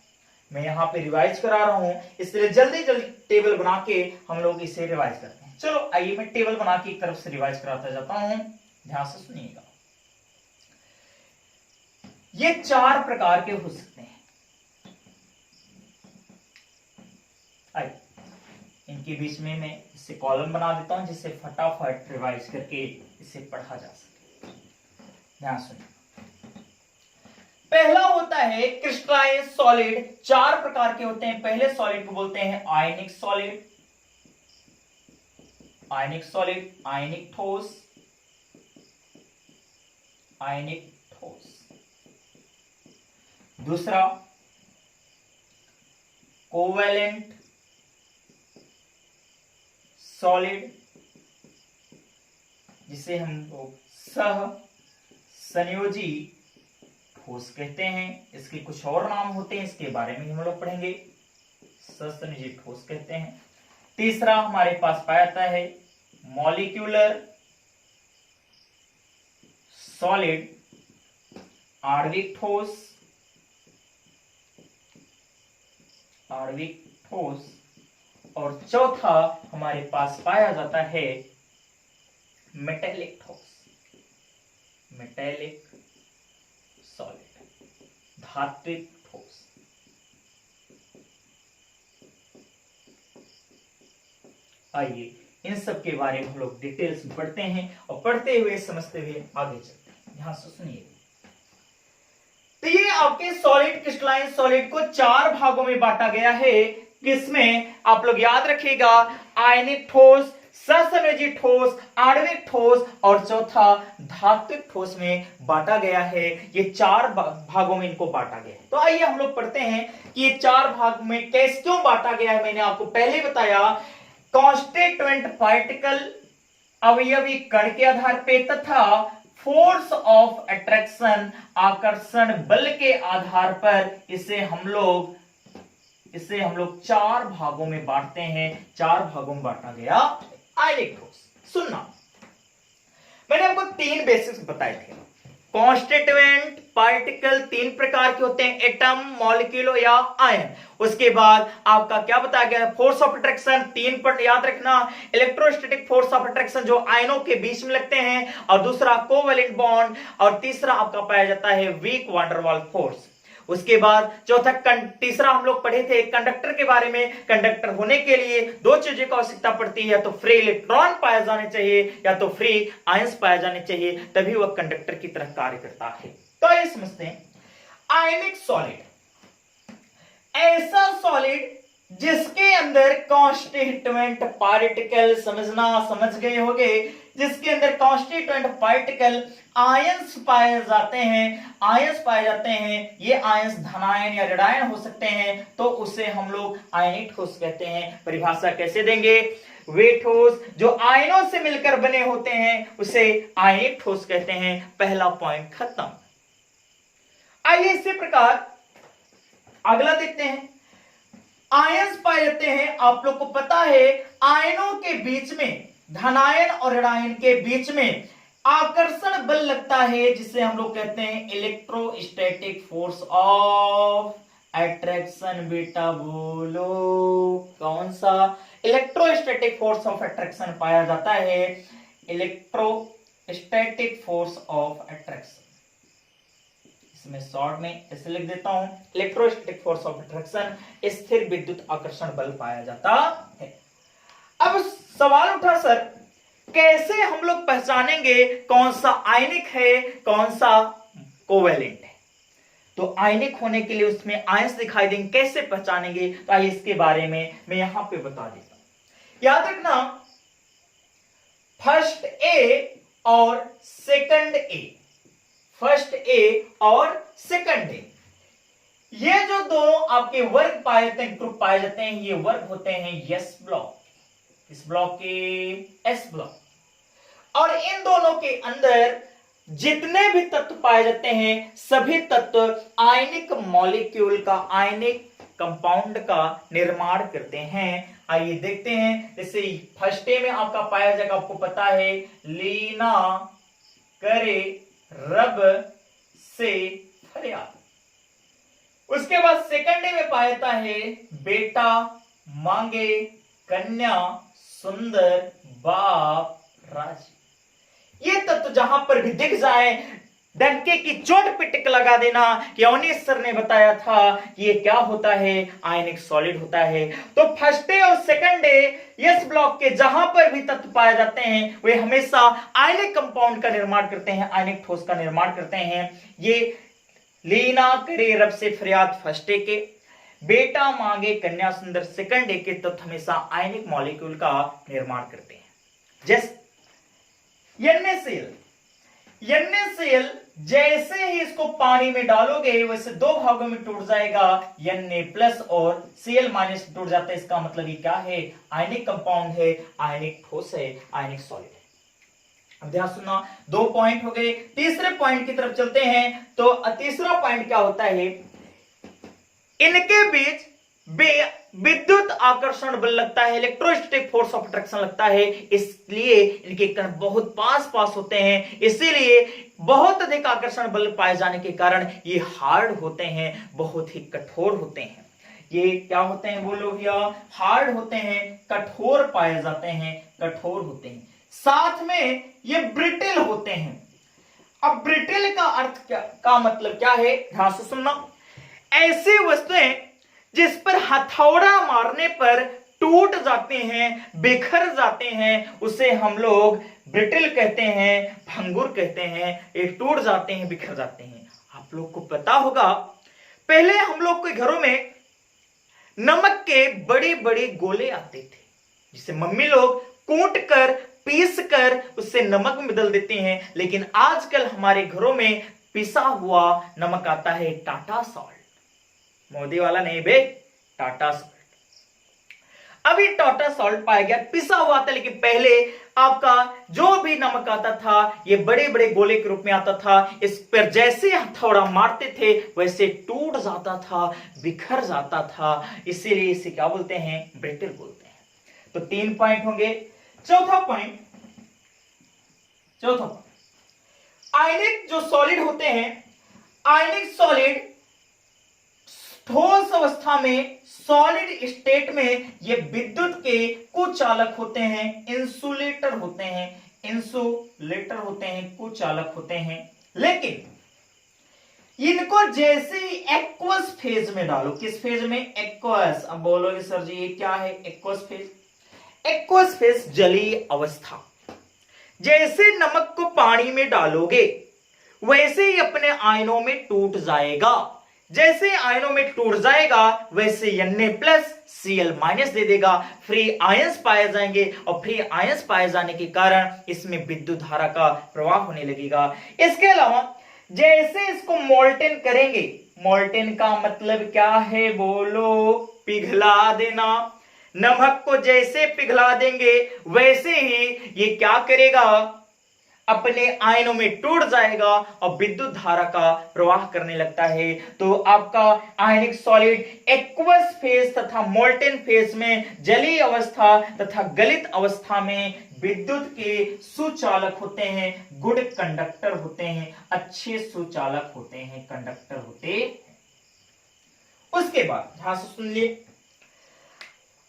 मैं यहां पे रिवाइज करा रहा हूं, इसलिए जल्दी जल्दी टेबल बना के हम लोग इसे रिवाइज करते हैं। चलो आइए मैं टेबल बना के एक तरफ से रिवाइज कराता जाता हूं, ध्यान से सुनिएगा। ये 4 प्रकार के हो सकते हैं। आइए इनके बीच में मैं इसे कॉलम बना देता हूं जिससे फटाफट रिवाइज करके इसे पढ़ा जा सके। ध्यान सुनिए। पहला होता है क्रिस्टलाइन सॉलिड। 4 प्रकार के होते हैं। पहले सॉलिड को बोलते हैं आयनिक सॉलिड, आयनिक ठोस, आयनिक ठोस। दूसरा कोवेलेंट सॉलिड, जिसे हम लोग सह संयोजी ठोस कहते हैं। इसके कुछ और नाम होते हैं, इसके बारे में हम लोग पढ़ेंगे, सहसंयोजी ठोस कहते हैं। तीसरा हमारे पास पाया जाता है मॉलिक्यूलर सॉलिड, आणविक ठोस, और चौथा हमारे पास पाया जाता है मेटेलिक ठोस, मेटेलिक सॉलिड, धात्विक ठोस। आइए इन सब के बारे में हम लोग डिटेल्स में पढ़ते हैं और पढ़ते हुए समझते हुए आगे चलते हैं। ध्यान से सुनिए। तो ये आपके सॉलिड क्रिस्टलाइन सॉलिड को 4 भागों में बांटा गया है, किसमें आप लोग याद रखिएगा, आयनिक ठोस, सहसंयोजी ठोस, आणविक ठोस और चौथा धात्विक ठोस में बांटा गया है। ये 4 भागों में इनको बांटा गया है। तो आइए हम लोग पढ़ते हैं कि ये 4 भाग में कैसे क्यों बांटा गया है। मैंने आपको पहले बताया कॉन्स्टिट्यूएंट पार्टिकल अवयवी कण के आधार पे तथा फोर्स ऑफ अट्रैक्शन आकर्षण बल के आधार पर इसे हम लोग 4 भागों में बांटते हैं। 4 भागों में बांटा गया आयनिक ठोस। सुनना, मैंने आपको 3 बेसिक्स बताए थे। कॉन्स्टिट्यूएंट पार्टिकल 3 प्रकार के होते हैं, एटम, मॉलिक्यूल या आयन। उसके बाद आपका क्या बताया गया है, फोर्स ऑफ अट्रैक्शन 3 पर याद रखना, इलेक्ट्रोस्टैटिक फोर्स ऑफ अट्रैक्शन जो आयनों के बीच में लगते हैं, और दूसरा कोवेलेंट बॉन्ड, और तीसरा आपका पाया जाता है वीक वांडरवाल फोर्स। उसके बाद तीसरा हम लोग पढ़े थे कंडक्टर के बारे में। कंडक्टर होने के लिए 2 चीजों की आवश्यकता पड़ती है, या तो फ्री इलेक्ट्रॉन पाए जाने चाहिए या तो फ्री आयंस पाए जाने चाहिए, तभी वह कंडक्टर की तरह कार्य करता है। तो ये समझते हैं आयनिक सॉलिड, ऐसा सॉलिड जिसके अंदर कॉन्स्टिट्यूएंट पार्टिकल समझ गए होंगे, जिसके अंदर कॉन्स्टिट्यूएंट पार्टिकल आयंस पाए जाते हैं। ये आयंस धनायन या ऋणायन हो सकते हैं, तो उसे हम लोग आयनिक ठोस कहते हैं। परिभाषा कैसे देंगे? वे ठोस जो आयनों से मिलकर बने होते हैं उसे आयनिक ठोस कहते हैं। पहला पॉइंट खत्म। आइए इसी प्रकार अगला देखते हैं। आयंस पाए जाते हैं, आप लोग को पता है आयनों के बीच में, धनायन और ऋणायन के बीच में आकर्षण बल लगता है, जिसे हम लोग कहते हैं इलेक्ट्रोस्टैटिक फोर्स ऑफ अट्रैक्शन। बेटा बोलो कौन सा? इलेक्ट्रोस्टैटिक फोर्स ऑफ अट्रैक्शन पाया जाता है। इलेक्ट्रोस्टैटिक फोर्स ऑफ अट्रैक्शन, इसमें शॉर्ट में ऐसे लिख देता हूं, इलेक्ट्रोस्टैटिक फोर्स ऑफ अट्रैक्शन, स्थिर विद्युत आकर्षण बल पाया जाता है। अब सवाल उठा सर, कैसे हम लोग पहचानेंगे कौन सा आयनिक है, कौन सा कोवेलेंट है? तो आयनिक होने के लिए उसमें आयंस दिखाई देंगे, कैसे पहचानेंगे? तो आइए इसके बारे में मैं यहां पे बता देता हूं। याद रखना, फर्स्ट ए और सेकंड ए, फर्स्ट ए और सेकंड ए, ये जो दो आपके वर्ग पाए जाते हैं, ग्रुप पाए जाते हैं, ये वर्ग होते हैं एस ब्लॉक, इस ब्लॉक के एस ब्लॉक। और इन दोनों के अंदर जितने भी तत्व पाए जाते हैं, सभी तत्व आयनिक मॉलिक्यूल का, आयनिक कंपाउंड का निर्माण करते हैं। आइए देखते हैं। जैसे फर्स्ट ए में आपका पाया जाएगा, आपको पता है लीना करे रब से फरियाद। उसके बाद सेकंड डे में पाया जाता है बेटा मांगे कन्या सुंदर बाप राजी। ये तत्व जहां पर भी दिख जाए, डंके की चोट पे टिक लगा देना कि अवनीश सर ने बताया था कि ये क्या होता है, आयनिक सॉलिड होता है। तो फर्स्ट डे और सेकंड डे यस ब्लॉक के जहां पर भी तत्व पाए जाते हैं, वे हमेशा आयनिक कंपाउंड का निर्माण करते हैं, आयनिक ठोस का निर्माण करते हैं। ये लीना करे रब से फरियाद फर्स्ट डे के, बेटा मांगे कन्या सुंदर सेकंड डे के तत्व हमेशा आयनिक मॉलिक्यूल का निर्माण करते हैं। जैसे NaCl जैसे ही इसको पानी में डालोगे वैसे दो भागों में टूट जाएगा, Na प्लस और Cl माइनस टूट जाता है। इसका मतलब ये क्या है? आयनिक कंपाउंड है, आयनिक ठोस है, आयनिक सॉलिड है। अब ध्यान सुनना, दो पॉइंट हो गए। तीसरे पॉइंट की तरफ चलते हैं। तो तीसरा पॉइंट क्या होता है? इनके बीच विद्युत आकर्षण बल लगता है, इलेक्ट्रोस्टैटिक फोर्स ऑफ अट्रैक्शन लगता है, इसलिए इनके कण बहुत पास होते हैं। इसीलिए बहुत अधिक आकर्षण बल पाए जाने के कारण ये हार्ड होते हैं, बहुत ही कठोर होते हैं। ये क्या होते हैं बोलो भैया? हार्ड होते हैं, कठोर पाए जाते हैं, कठोर होते हैं। साथ में ये ब्रिटिल होते हैं। अब ब्रिटिल का अर्थ का मतलब क्या है? ध्यान से सुनना। ऐसी वस्तुएं जिस पर हथौड़ा मारने पर टूट जाते हैं, बिखर जाते हैं, उसे हम लोग ब्रिटिल कहते हैं, भंगुर कहते हैं। ये टूट जाते हैं, बिखर जाते हैं। आप लोग को पता होगा, पहले हम लोग के घरों में नमक के बड़े बड़े गोले आते थे, जिसे मम्मी लोग कूट कर पीस कर उससे नमक में बदल देते हैं। लेकिन आजकल हमारे घरों में पिसा हुआ नमक आता है, टाटा सॉल्ट। मोदी वाला नहीं बे, टाटा सॉल्ट। अभी टाटा सॉल्ट पाया गया, पिसा हुआ था। लेकिन पहले आपका जो भी नमक आता था, ये बड़े बड़े गोले के रूप में आता था। इस पर जैसे हथौड़ा मारते थे वैसे टूट जाता था, बिखर जाता था। इसीलिए इसे क्या बोलते हैं? ब्रिटिल बोलते हैं। तो 3 पॉइंट होंगे। चौथा पॉइंट, आयनिक जो सॉलिड होते हैं, आयनिक सॉलिड ठोस अवस्था में, सॉलिड स्टेट में ये विद्युत के कुचालक होते हैं, इंसुलेटर होते हैं, कुचालक होते हैं। लेकिन इनको जैसे ही एक्वस फेज में डालो, किस फेज में? एक्वस। अब बोलोगे सर जी ये क्या है एक्वस फेज? एक्वस फेज जलीय अवस्था। जैसे नमक को पानी में डालोगे वैसे ही अपने आयनों में टूट जाएगा। जैसे आयनों में टूट जाएगा वैसे Na+Cl- दे देगा, फ्री आयंस पाए जाएंगे और फ्री आयंस पाए जाने के कारण इसमें विद्युत धारा का प्रवाह होने लगेगा। इसके अलावा जैसे इसको मोल्टेन करेंगे, मोल्टेन का मतलब क्या है बोलो, पिघला देना। नमक को जैसे पिघला देंगे वैसे ही ये क्या करेगा, अपने आयनों में टूट जाएगा और विद्युत धारा का प्रवाह करने लगता है। तो आपका आयनिक सॉलिड एक्वस फेज तथा मोल्टेन फेज में जलीय अवस्था तथा गलित अवस्था में विद्युत के सुचालक होते हैं, गुड कंडक्टर होते हैं, अच्छे सुचालक होते हैं, कंडक्टर होते हैं। उसके बाद ध्यान से सुन लिए,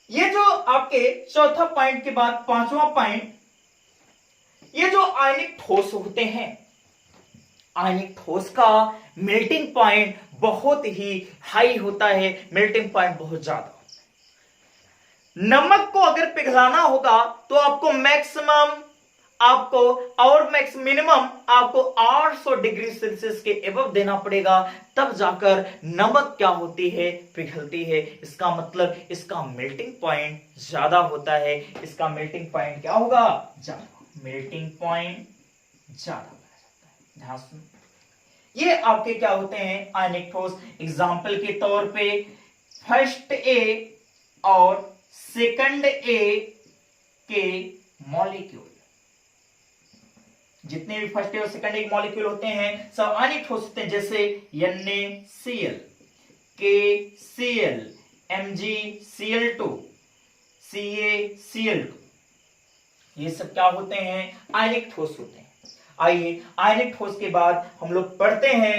ये जो आपके चौथा पॉइंट के बाद पांचवा पॉइंट, ये जो आयनिक ठोस होते हैं, आयनिक ठोस का मेल्टिंग पॉइंट बहुत ही हाई होता है, मेल्टिंग पॉइंट बहुत ज्यादा। नमक को अगर पिघलाना होगा तो आपको मैक्सिमम और मिनिमम आपको 800 डिग्री सेल्सियस के एबव देना पड़ेगा, तब जाकर नमक क्या होती है, पिघलती है। इसका मतलब इसका मेल्टिंग पॉइंट ज्यादा होता है, इसका मेल्टिंग पॉइंट क्या होगा, ज्यादा, मेल्टिंग पॉइंट ज्यादा है। ध्यान सुन, ये आपके क्या होते हैं, आयनिक ठोस। एग्जाम्पल के तौर पे फर्स्ट ए और सेकंड ए के मॉलिक्यूल, जितने भी फर्स्ट ए और सेकंड ए के मॉलिक्यूल होते हैं सब आयनिक ठोस होते हैं, जैसे NaCl, KCl, MgCl2, CaCl2, ये सब क्या होते हैं, आयनिक ठोस होते हैं। आइए आयनिक ठोस के बाद हम लोग पढ़ते हैं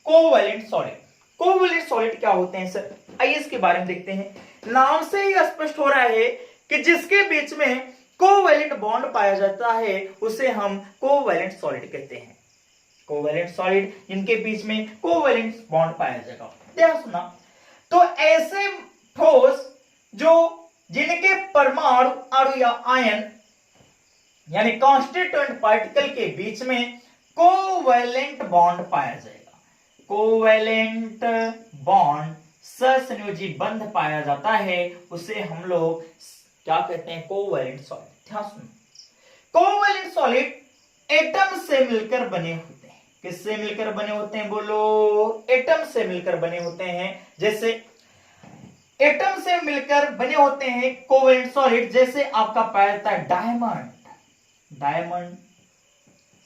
कोवैलेंट सॉलिड। कोवैलेंट सॉलिड क्या होते हैं सर, आइए इसके बारे में देखते हैं। नाम से ही स्पष्ट हो रहा है कि जिसके बीच में कोवैलेंट बॉन्ड पाया जाता है उसे हम कोवैलेंट सॉलिड कहते हैं। कोवैलेंट सॉलिड जिनके बीच में कोवैलेंट बॉन्ड पाया जाएगा। ध्यान सुना, तो ऐसे ठोस जो जिनके परमाणु अणु या आयन यानी कांस्टिट्यूएंट पार्टिकल के बीच में कोवैलेंट बॉन्ड पाया जाएगा, कोवैलेंट बॉन्ड सहसंयोजी बंध पाया जाता है, उसे हम लोग क्या कहते हैं, कोवैलेंट सॉलिड। ध्यान सुनो, कोवैलेंट सॉलिड एटम से मिलकर बने होते हैं। किससे मिलकर बने होते हैं बोलो, एटम से मिलकर बने होते हैं। जैसे एटम से मिलकर बने होते हैं कोवैलेंट सॉलिड, जैसे आपका पाया जाता है डायमंड, डायमंड,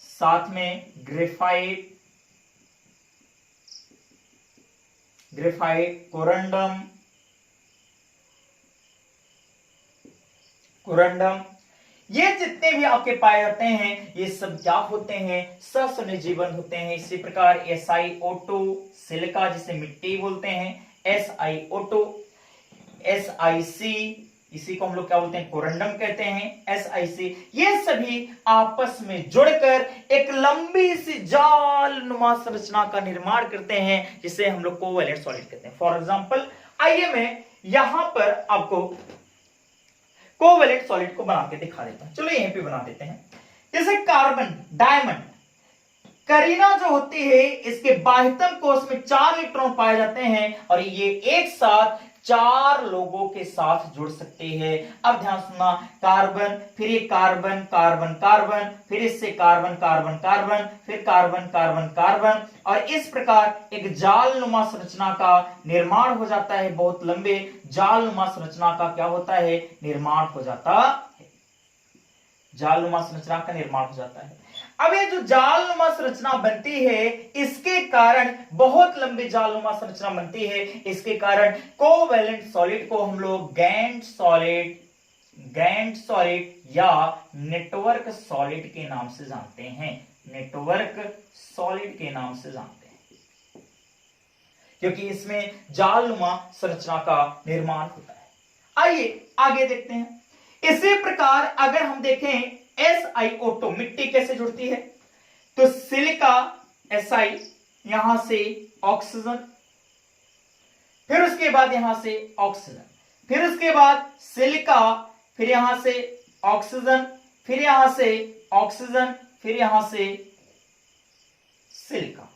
साथ में ग्रेफाइट, ग्रेफाइट, कोरंडम, कोरंडम, ये जितने भी आपके पाए जाते हैं ये सब क्या होते हैं, सहसंयोजी बंध होते हैं। इसी प्रकार SiO2, सिलिका जिसे मिट्टी बोलते हैं, SiO2, SiC, इसी को हम लोग क्या बोलते हैं, कोरंडम कहते हैं, SiC, ये सभी आपस में जुड़कर एक लंबी सी जाल नुमा संरचना का निर्माण करते हैं, जिसे हम लोग कोवैलेंट सॉलिड कहते हैं। फॉर एग्जांपल आइए मैं यहां पर आपको कोवैलेंट सॉलिड को बना के दिखा देता हूं। चलो यहीं पे बना देते हैं। जैसे कार्बन, डायमंड, करीना जो होती है इसके बाह्यतम कोश में 4 इलेक्ट्रॉन पाए जाते हैं और ये एक साथ 4 लोगों के साथ जुड़ सकते हैं। अब ध्यान सुनना, कार्बन, फिर ये कार्बन कार्बन कार्बन, फिर इससे कार्बन कार्बन कार्बन, फिर कार्बन कार्बन कार्बन, और इस प्रकार एक जालनुमा संरचना का निर्माण हो जाता है। बहुत लंबे जालनुमा संरचना का क्या होता है, निर्माण हो जाता है, जालनुमा संरचना का निर्माण हो जाता है। अब ये जो जालनुमा संरचना बनती है, इसके कारण बहुत लंबी जालनुमा संरचना बनती है, इसके कारण कोवैलेंट सॉलिड को हम लोग गैंट सॉलिड या नेटवर्क सॉलिड के नाम से जानते हैं, नेटवर्क सॉलिड के नाम से जानते हैं, क्योंकि इसमें जालनुमा संरचना का निर्माण होता है। आइए आगे देखते हैं। इसी प्रकार अगर हम देखें SiO2, मिट्टी कैसे जुड़ती है, तो सिलिका Si, यहां से ऑक्सीजन, फिर उसके बाद यहां से ऑक्सीजन, फिर उसके बाद सिलिका, फिर यहां से ऑक्सीजन, फिर यहां से ऑक्सीजन, फिर यहां से सिलिका।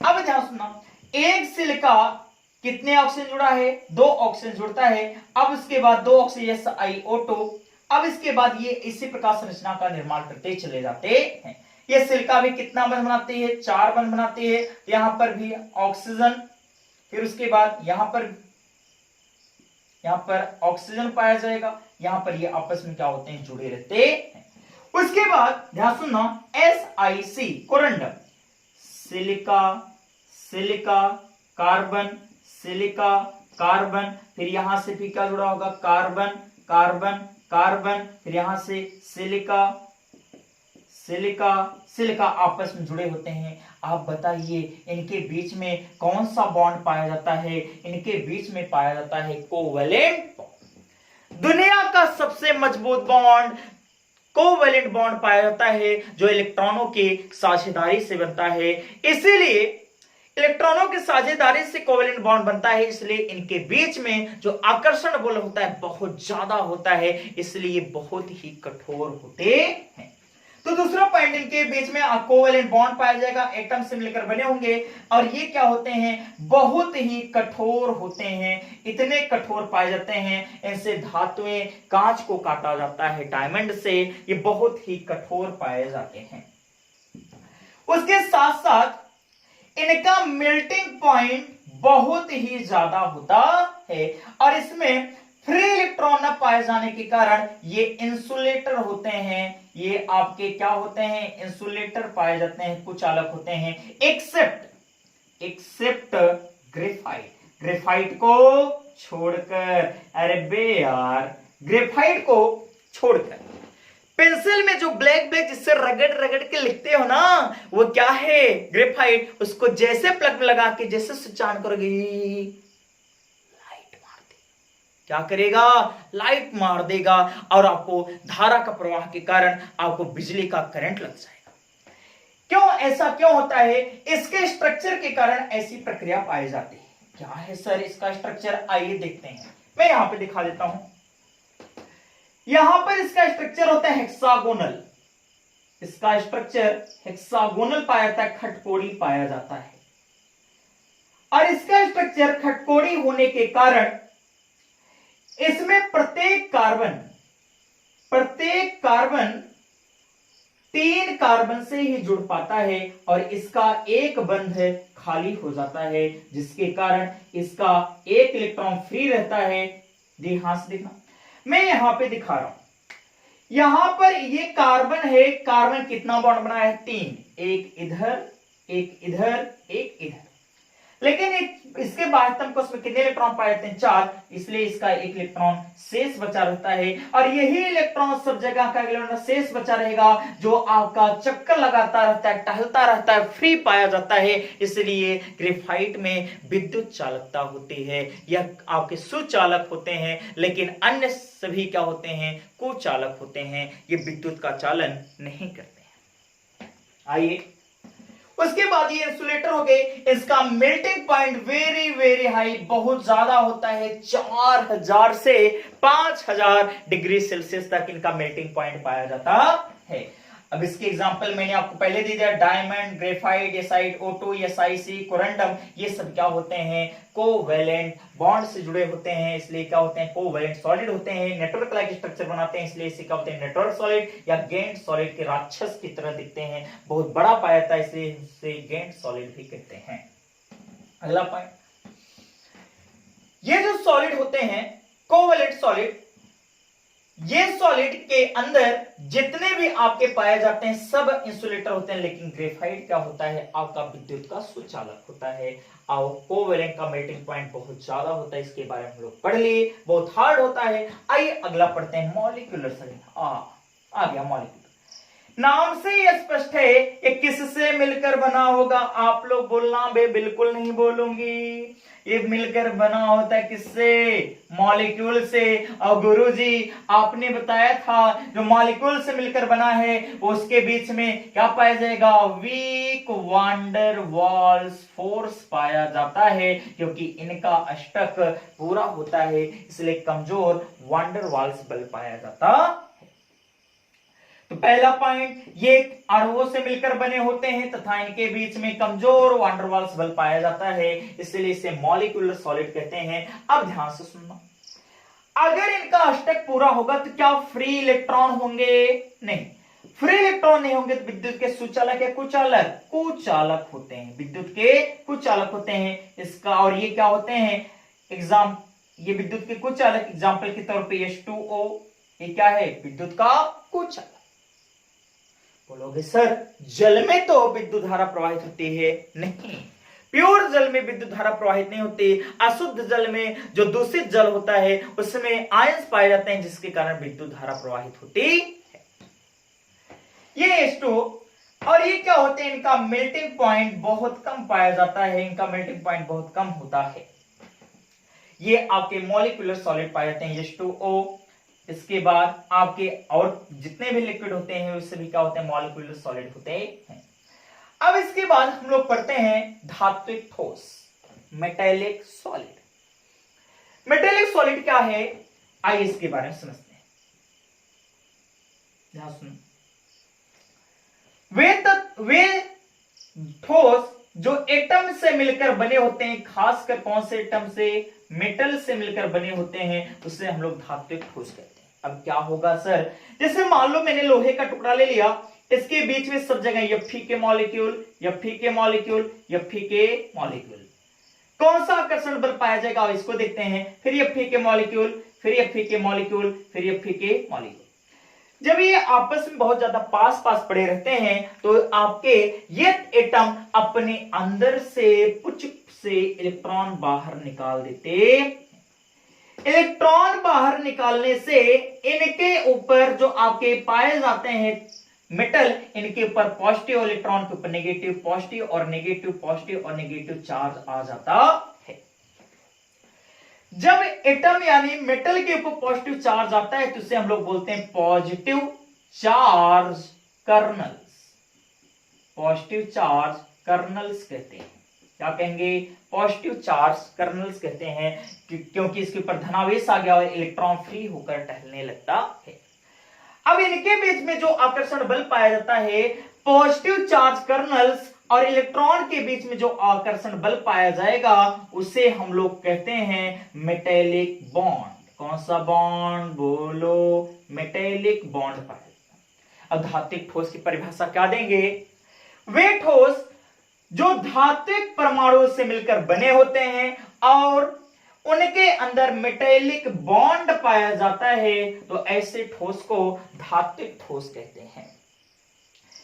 अब ध्यान सुनना, एक सिलिका कितने ऑक्सीजन जुड़ा है, 2 ऑक्सीजन जुड़ता है। अब उसके बाद 2 ऑक्सीजन SiO2। अब इसके बाद ये इसी प्रकार संरचना का निर्माण करते चले जाते हैं। ये सिलिका भी कितना बंध बनाती है, 4 बंध बनाती है। यहां पर भी ऑक्सीजन, फिर उसके बाद यहां पर ऑक्सीजन पाया जाएगा। यहां पर ये आपस में क्या होते हैं, जुड़े रहते हैं। उसके बाद ध्यान सुनना, SiC corundum, silica silica carbon, silica carbon, फिर यहां से भी क्या जुड़ा होगा, कार्बन कार्बन कार्बन, फिर यहां से सिलिका सिलिका सिलिका आपस में जुड़े होते हैं। आप बताइए इनके बीच में कौन सा बॉन्ड पाया जाता है, इनके बीच में पाया जाता है कोवैलेंट बॉन्ड। दुनिया का सबसे मजबूत बॉन्ड कोवैलेंट बॉन्ड पाया जाता है, जो इलेक्ट्रॉनों की साझेदारी से बनता है। इसीलिए इलेक्ट्रॉनों की साझेदारी से कोवैलेंट बॉन्ड बनता है, इसलिए इनके बीच में जो आकर्षण बल होता है बहुत ज्यादा होता है, इसलिए बहुत ही कठोर होते हैं। तो दूसरा पॉइंट, इनके बीच में कोवैलेंट बॉन्ड पाया जाएगा, एटम से मिलकर बने होंगे, और ये क्या होते हैं, बहुत ही कठोर होते हैं। इतने कठोर पाए जाते हैं, इनसे धातुएं, कांच को काटा जाता है डायमंड से, ये बहुत ही कठोर पाए जाते हैं। उसके साथ साथ इनका मेल्टिंग पॉइंट बहुत ही ज्यादा होता है, और इसमें फ्री इलेक्ट्रॉन न पाए जाने के कारण ये इंसुलेटर होते हैं। ये आपके क्या होते हैं, इंसुलेटर पाए जाते हैं, कुचालक होते हैं, एक्सेप्ट ग्रेफाइट, ग्रेफाइट को छोड़कर। अरे बे यार, ग्रेफाइट को छोड़कर पेंसिल में जो ब्लैक ब्लैक जिससे रगड़ रगड़ के लिखते हो ना, वो क्या है, ग्रेफाइट। उसको जैसे प्लग में लगा के जैसे स्विच ऑन करोगे, लाइट मार देगा। क्या करेगा, लाइट मार देगा, और आपको धारा का प्रवाह के कारण आपको बिजली का करंट लग जाएगा। क्यों ऐसा क्यों होता है, इसके स्ट्रक्चर के कारण ऐसी प्रक्रिया पाई जाती है। क्या है सर इसका स्ट्रक्चर, आइए देखते हैं। मैं यहां पे दिखा देता हूं। यहां पर इसका स्ट्रक्चर होता है हेक्सागोनल, इसका स्ट्रक्चर हेक्सागोनल पाया जाता है, खटकोड़ी पाया जाता है। और इसका स्ट्रक्चर खटकोड़ी होने के कारण इसमें प्रत्येक कार्बन 3 कार्बन से ही जुड़ पाता है, और इसका एक बंध खाली हो जाता है, जिसके कारण इसका एक इलेक्ट्रॉन फ्री रहता है। ध्यान से देखना, मैं यहां पे दिखा रहा हूं। यहां पर ये कार्बन है, कार्बन कितना बॉन्ड बनाया है, 3, एक इधर एक इधर एक इधर। लेकिन इसके बाह्यतम कोश में कितने इलेक्ट्रॉन पाए जाते हैं, 4, इसलिए इसका एक इलेक्ट्रॉन शेष बचा रहता है। और यही इलेक्ट्रॉन सब जगह का इलेक्ट्रॉन शेष बचा रहेगा, जो आपका चक्कर लगाता रहता है, टहलता रहता है, फ्री पाया जाता है। इसलिए ग्रेफाइट में विद्युत चालकता होती है। यह आपके सुचालक होते हैं, लेकिन अन्य सभी क्या होते हैं, कुचालक होते हैं। ये विद्युत का चालन नहीं करते हैं। आइए, उसके बाद ये इंसुलेटर हो गए। इसका melting point very very high, बहुत ज्यादा होता है, 4000 से 5000 डिग्री सेल्सियस तक इनका मेल्टिंग पॉइंट पाया जाता है। अब इसके एग्जांपल मैंने आपको पहले दे दिया, diamond, graphite, SiO2, SiC, corundum, ये सब क्या होते हैं, कोवैलेंट बॉन्ड से जुड़े होते हैं, इसलिए क्या होते हैं, कोवैलेंट सॉलिड होते हैं। नेटवर्क लाइक स्ट्रक्चर बनाते हैं, इसलिए इसे क्या होते हैं, नेटवर्क सॉलिड या गेंट सॉलिड के राक्षस की तरह दिखते हैं, बहुत बड़ा पाया जाता है, इसलिए इसे गेंट सॉलिड भी कहते हैं। अगला पॉइंट, ये जो सॉलिड होते हैं कोवैलेंट सॉलिड, ये सॉलिड के अंदर जितने भी आपके पाए जाते हैं सब इंसुलेटर होते हैं, लेकिन ग्रेफाइट क्या होता है, आपका विद्युत का सुचालक होता है। और कोवैलेंट का मेल्टिंग पॉइंट बहुत ज्यादा होता है, इसके बारे में हम लोग पढ़ लिए, बहुत हार्ड होता है। आइए अगला पढ़ते हैं, मॉलिक्यूलर सॉलिड। आ गया मॉलिक्यूलर, नाम से ही स्पष्ट है ये किससे मिलकर बना होगा। आप लोग बोलना, बे बिल्कुल नहीं बोलूंगी। ये मिलकर बना होता है किससे, मॉलिक्यूल से। और गुरुजी आपने बताया था जो मॉलिक्यूल से मिलकर बना है उसके बीच में क्या पाया जाएगा, वीक वांडर वाल्स फोर्स पाया जाता है, क्योंकि इनका अष्टक पूरा होता है, इसलिए कमजोर वांडर वाल्स बल पाया जाता है। तो पहला पॉइंट, ये अणुओं से मिलकर बने होते हैं तथा इनके बीच में कमजोर वान डेर वाल्स बल पाया जाता है, इसलिए इसे मॉलिक्यूलर सॉलिड कहते हैं। अब ध्यान से सुनना, अगर इनका अष्टक पूरा होगा तो क्या फ्री इलेक्ट्रॉन होंगे? नहीं, फ्री इलेक्ट्रॉन नहीं होंगे तो विद्युत के सुचालक या कुचालक? कुचालक होते हैं, विद्युत के कुचालक होते हैं इसका। और ये क्या होते हैं? ये विद्युत के कुचालक एग्जाम्पल के तौर पे H2O, ये क्या है? विद्युत का कुचालक। बोलोगे सर जल में तो विद्युत धारा प्रवाहित होती है? नहीं, प्योर जल में विद्युत धारा प्रवाहित नहीं होती। अशुद्ध जल में, जो दूषित जल होता है, उसमें आयंस पाए जाते हैं जिसके कारण विद्युत धारा प्रवाहित होती है। ये H2O, और ये क्या होते हैं? इनका मेल्टिंग पॉइंट बहुत कम पाया जाता है, इनका मेल्टिंग पॉइंट बहुत कम होता है। ये आपके मॉलिक्यूलर सॉलिड पाए जाते हैं H2O। इसके बाद आपके और जितने भी लिक्विड होते हैं उससे भी क्या होते हैं? मॉलिक्यूलर सॉलिड होते हैं। अब इसके बाद हम लोग पढ़ते हैं धात्विक ठोस, मेटेलिक सॉलिड। मेटेलिक सॉलिड क्या है? आइए इसके बारे में समझते हैं। ध्यान सुनो, वे ठोस जो एटम से मिलकर बने होते हैं, खासकर कौन से एटम से? मेटल से मिलकर बने होते हैं, उसे हम लोग धात्विक ठोस कहते हैं। अब क्या होगा सर? जैसे मान लो मैंने लोहे का टुकड़ा ले लिया, इसके बीच में सब जगह Fe के मॉलिक्यूल, Fe के मॉलिक्यूल, Fe के मॉलिक्यूल, कौन सा आकर्षण बल पाया जाएगा इसको देखते हैं। फिर Fe के मॉलिक्यूल, फिर Fe के मॉलिक्यूल, फिर Fe के मॉलिक्यूल। जब ये आपस में बहुत ज्यादा पास पास पड़े रहते हैं तो आपके ये एटम अपने अंदर से कुछ से इलेक्ट्रॉन बाहर निकाल देते। इलेक्ट्रॉन बाहर निकालने से इनके ऊपर जो आपके पाए जाते हैं मेटल, इनके ऊपर पॉजिटिव इलेक्ट्रॉन के ऊपर नेगेटिव पॉजिटिव और नेगेटिव पॉजिटिव और नेगेटिव चार्ज आ जाता है। जब एटम यानी मेटल के ऊपर पॉजिटिव चार्ज आता है तो उसे हम लोग बोलते हैं positive charge kernels. Positive charge kernels कहते हैं। क्या कहेंगे? पॉजिटिव चार्ज कर्नल्स कहते हैं, क्योंकि इसके ऊपर धनावेश आ गया और इलेक्ट्रॉन फ्री होकर टहलने लगता है। अब इनके बीच में जो आकर्षण बल पाया जाता है, पॉजिटिव चार्ज कर्नल्स और इलेक्ट्रॉन के बीच में जो आकर्षण बल पाया जाएगा उसे हम लोग कहते हैं मेटेलिक बॉन्ड। कौन सा बॉन्ड? बोलो, मेटेलिक बॉन्ड पाया जाता है। अब धात्विक ठोस की परिभाषा क्या देंगे? वे ठोस जो धात्विक परमाणुओं से मिलकर बने होते हैं और उनके अंदर मेटेलिक बॉन्ड पाया जाता है, तो ऐसे ठोस को धात्विक ठोस कहते हैं।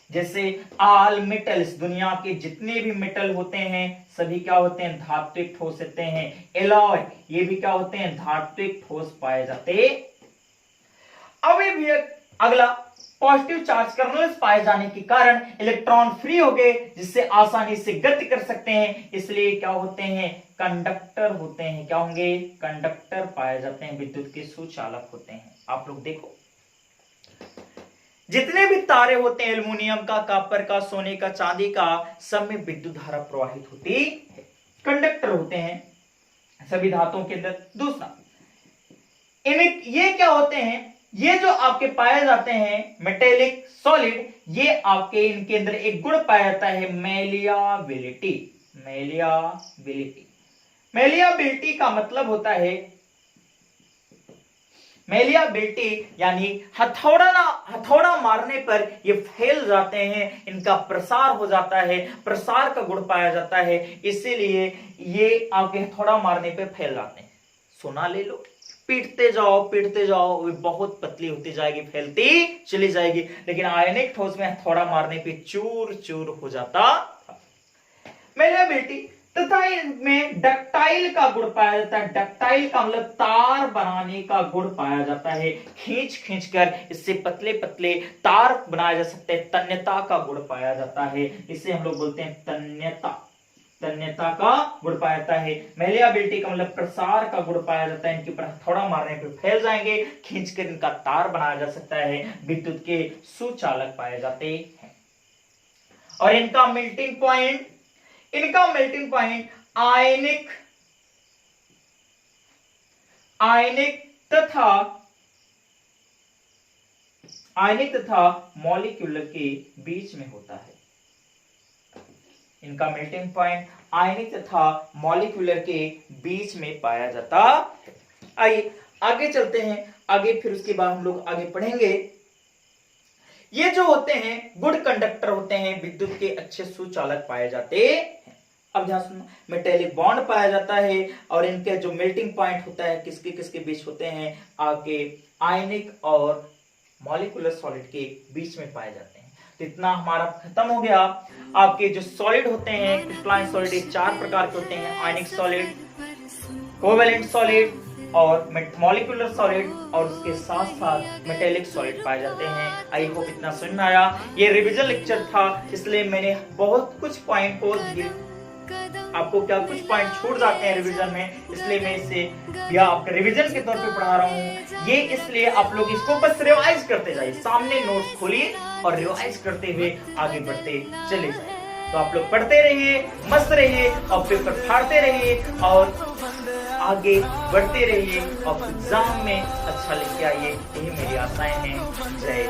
जैसे ऑल मेटल्स, दुनिया के जितने भी मेटल होते हैं सभी क्या होते हैं? धात्विक ठोस होते हैं। एलॉय, ये भी क्या होते हैं? धात्विक ठोस पाए जाते। अब ये भी अगला, पॉजिटिव चार्ज कर्नल्स पाए जाने के कारण इलेक्ट्रॉन फ्री हो गए, जिससे आसानी से गति कर सकते हैं, इसलिए क्या होते हैं? कंडक्टर होते हैं। क्या होंगे? कंडक्टर पाए जाते हैं, विद्युत के सुचालक होते हैं। आप लोग देखो, जितने भी तारे होते हैं, एल्युमिनियम का, कॉपर का, सोने का, चांदी का, सब में विद्युत धारा प्रवाहित होती है। कंडक्टर होते हैं सभी धातुओं के अंदर। दूसरा, ये क्या होते हैं? ये जो आपके पाए जाते हैं मेटेलिक सॉलिड, ये आपके इनके अंदर एक गुण पाया जाता है मेलियाबिलिटी। मेलियाबिलिटी, मेलियाबिलिटी का मतलब होता है, मेलियाबिलिटी यानी हथौड़ा मारने पर ये फैल जाते हैं, इनका प्रसार हो जाता है, प्रसार का गुण पाया जाता है, इसीलिए ये आपके हथौड़ा मारने पर फैल जाते हैं। सोना ले लो, पीटते जाओ, वे बहुत पतली होती जाएगी, फैलती चली जाएगी, लेकिन आयनिक ठोस में हथौड़ा मारने पे चूर चूर हो जाता। मेलियाबिलिटी तथा इनमें डक्टाइल का गुण पाया जाता है। डक्टाइल का मतलब तार बनाने का गुण पाया जाता है। खींच कर इससे पतले पतले तार बनाए जा सकते हैं। तन्यता का गुण पाया जाता है, इसे हम लोग बोलते हैं तन्यता का गुण पाया जाता है। मेलियाबिलिटी का मतलब प्रसार का गुण पाया जाता है। इनके ऊपर हथौड़ा मारने पर फैल जाएंगे, खींचकर इनका तार बनाया जा सकता है, विद्युत के सुचालक पाए जाते हैं। और इनका मेल्टिंग पॉइंट आयनिक तथा मॉलिक्यूलर के बीच में होता है। इनका मेल्टिंग पॉइंट आयनिक तथा मॉलिक्यूलर के बीच में पाया जाता है। आइए आगे चलते हैं, आगे फिर उसके बाद हम लोग आगे पढ़ेंगे। ये जो होते हैं गुड कंडक्टर होते हैं, विद्युत के अच्छे सुचालक पाए जाते हैं। अब ध्यान सुनो, मेटेलिक बॉन्ड पाया जाता है और इनके जो मेल्टिंग पॉइंट होता है किसके किसके बीच होते हैं, आपके आयनिक और मॉलिक्यूलर सॉलिड के बीच में पाए जाते हैं। तो इतना हमारा खत्म हो गया। आपके जो सॉलिड होते हैं क्रिस्टलाइन सॉलिड, 4 प्रकार के होते हैं, आयनिक सॉलिड, कोवेलेंट सॉलिड और मॉलिक्यूलर सॉलिड, और उसके साथ साथ मेटेलिक सॉलिड पाए जाते हैं। आई होप इतना समझ में आया। ये रिवीजन लेक्चर था, इसलिए मैंने बहुत कुछ पॉइंट को आपको क्या कुछ पॉइंट छूट जाते हैं रिवीजन में, इसलिए मैं इसे या आपके रिवीजन के तौर पे पढ़ा रहा हूँ। ये इसलिए आप लोग इसको बस रिवाइज करते जाइए, सामने नोट्स खोलिए और रिवाइज करते हुए आगे बढ़ते चले जाइए। तो आप लोग पढ़ते रहिए, मस्त रहिए और पेपर फाड़ते रहिए और आगे बढ़ते रहिए और एग्जाम में अच्छा लेके आइए, यही मेरी आशाएं हैं। जय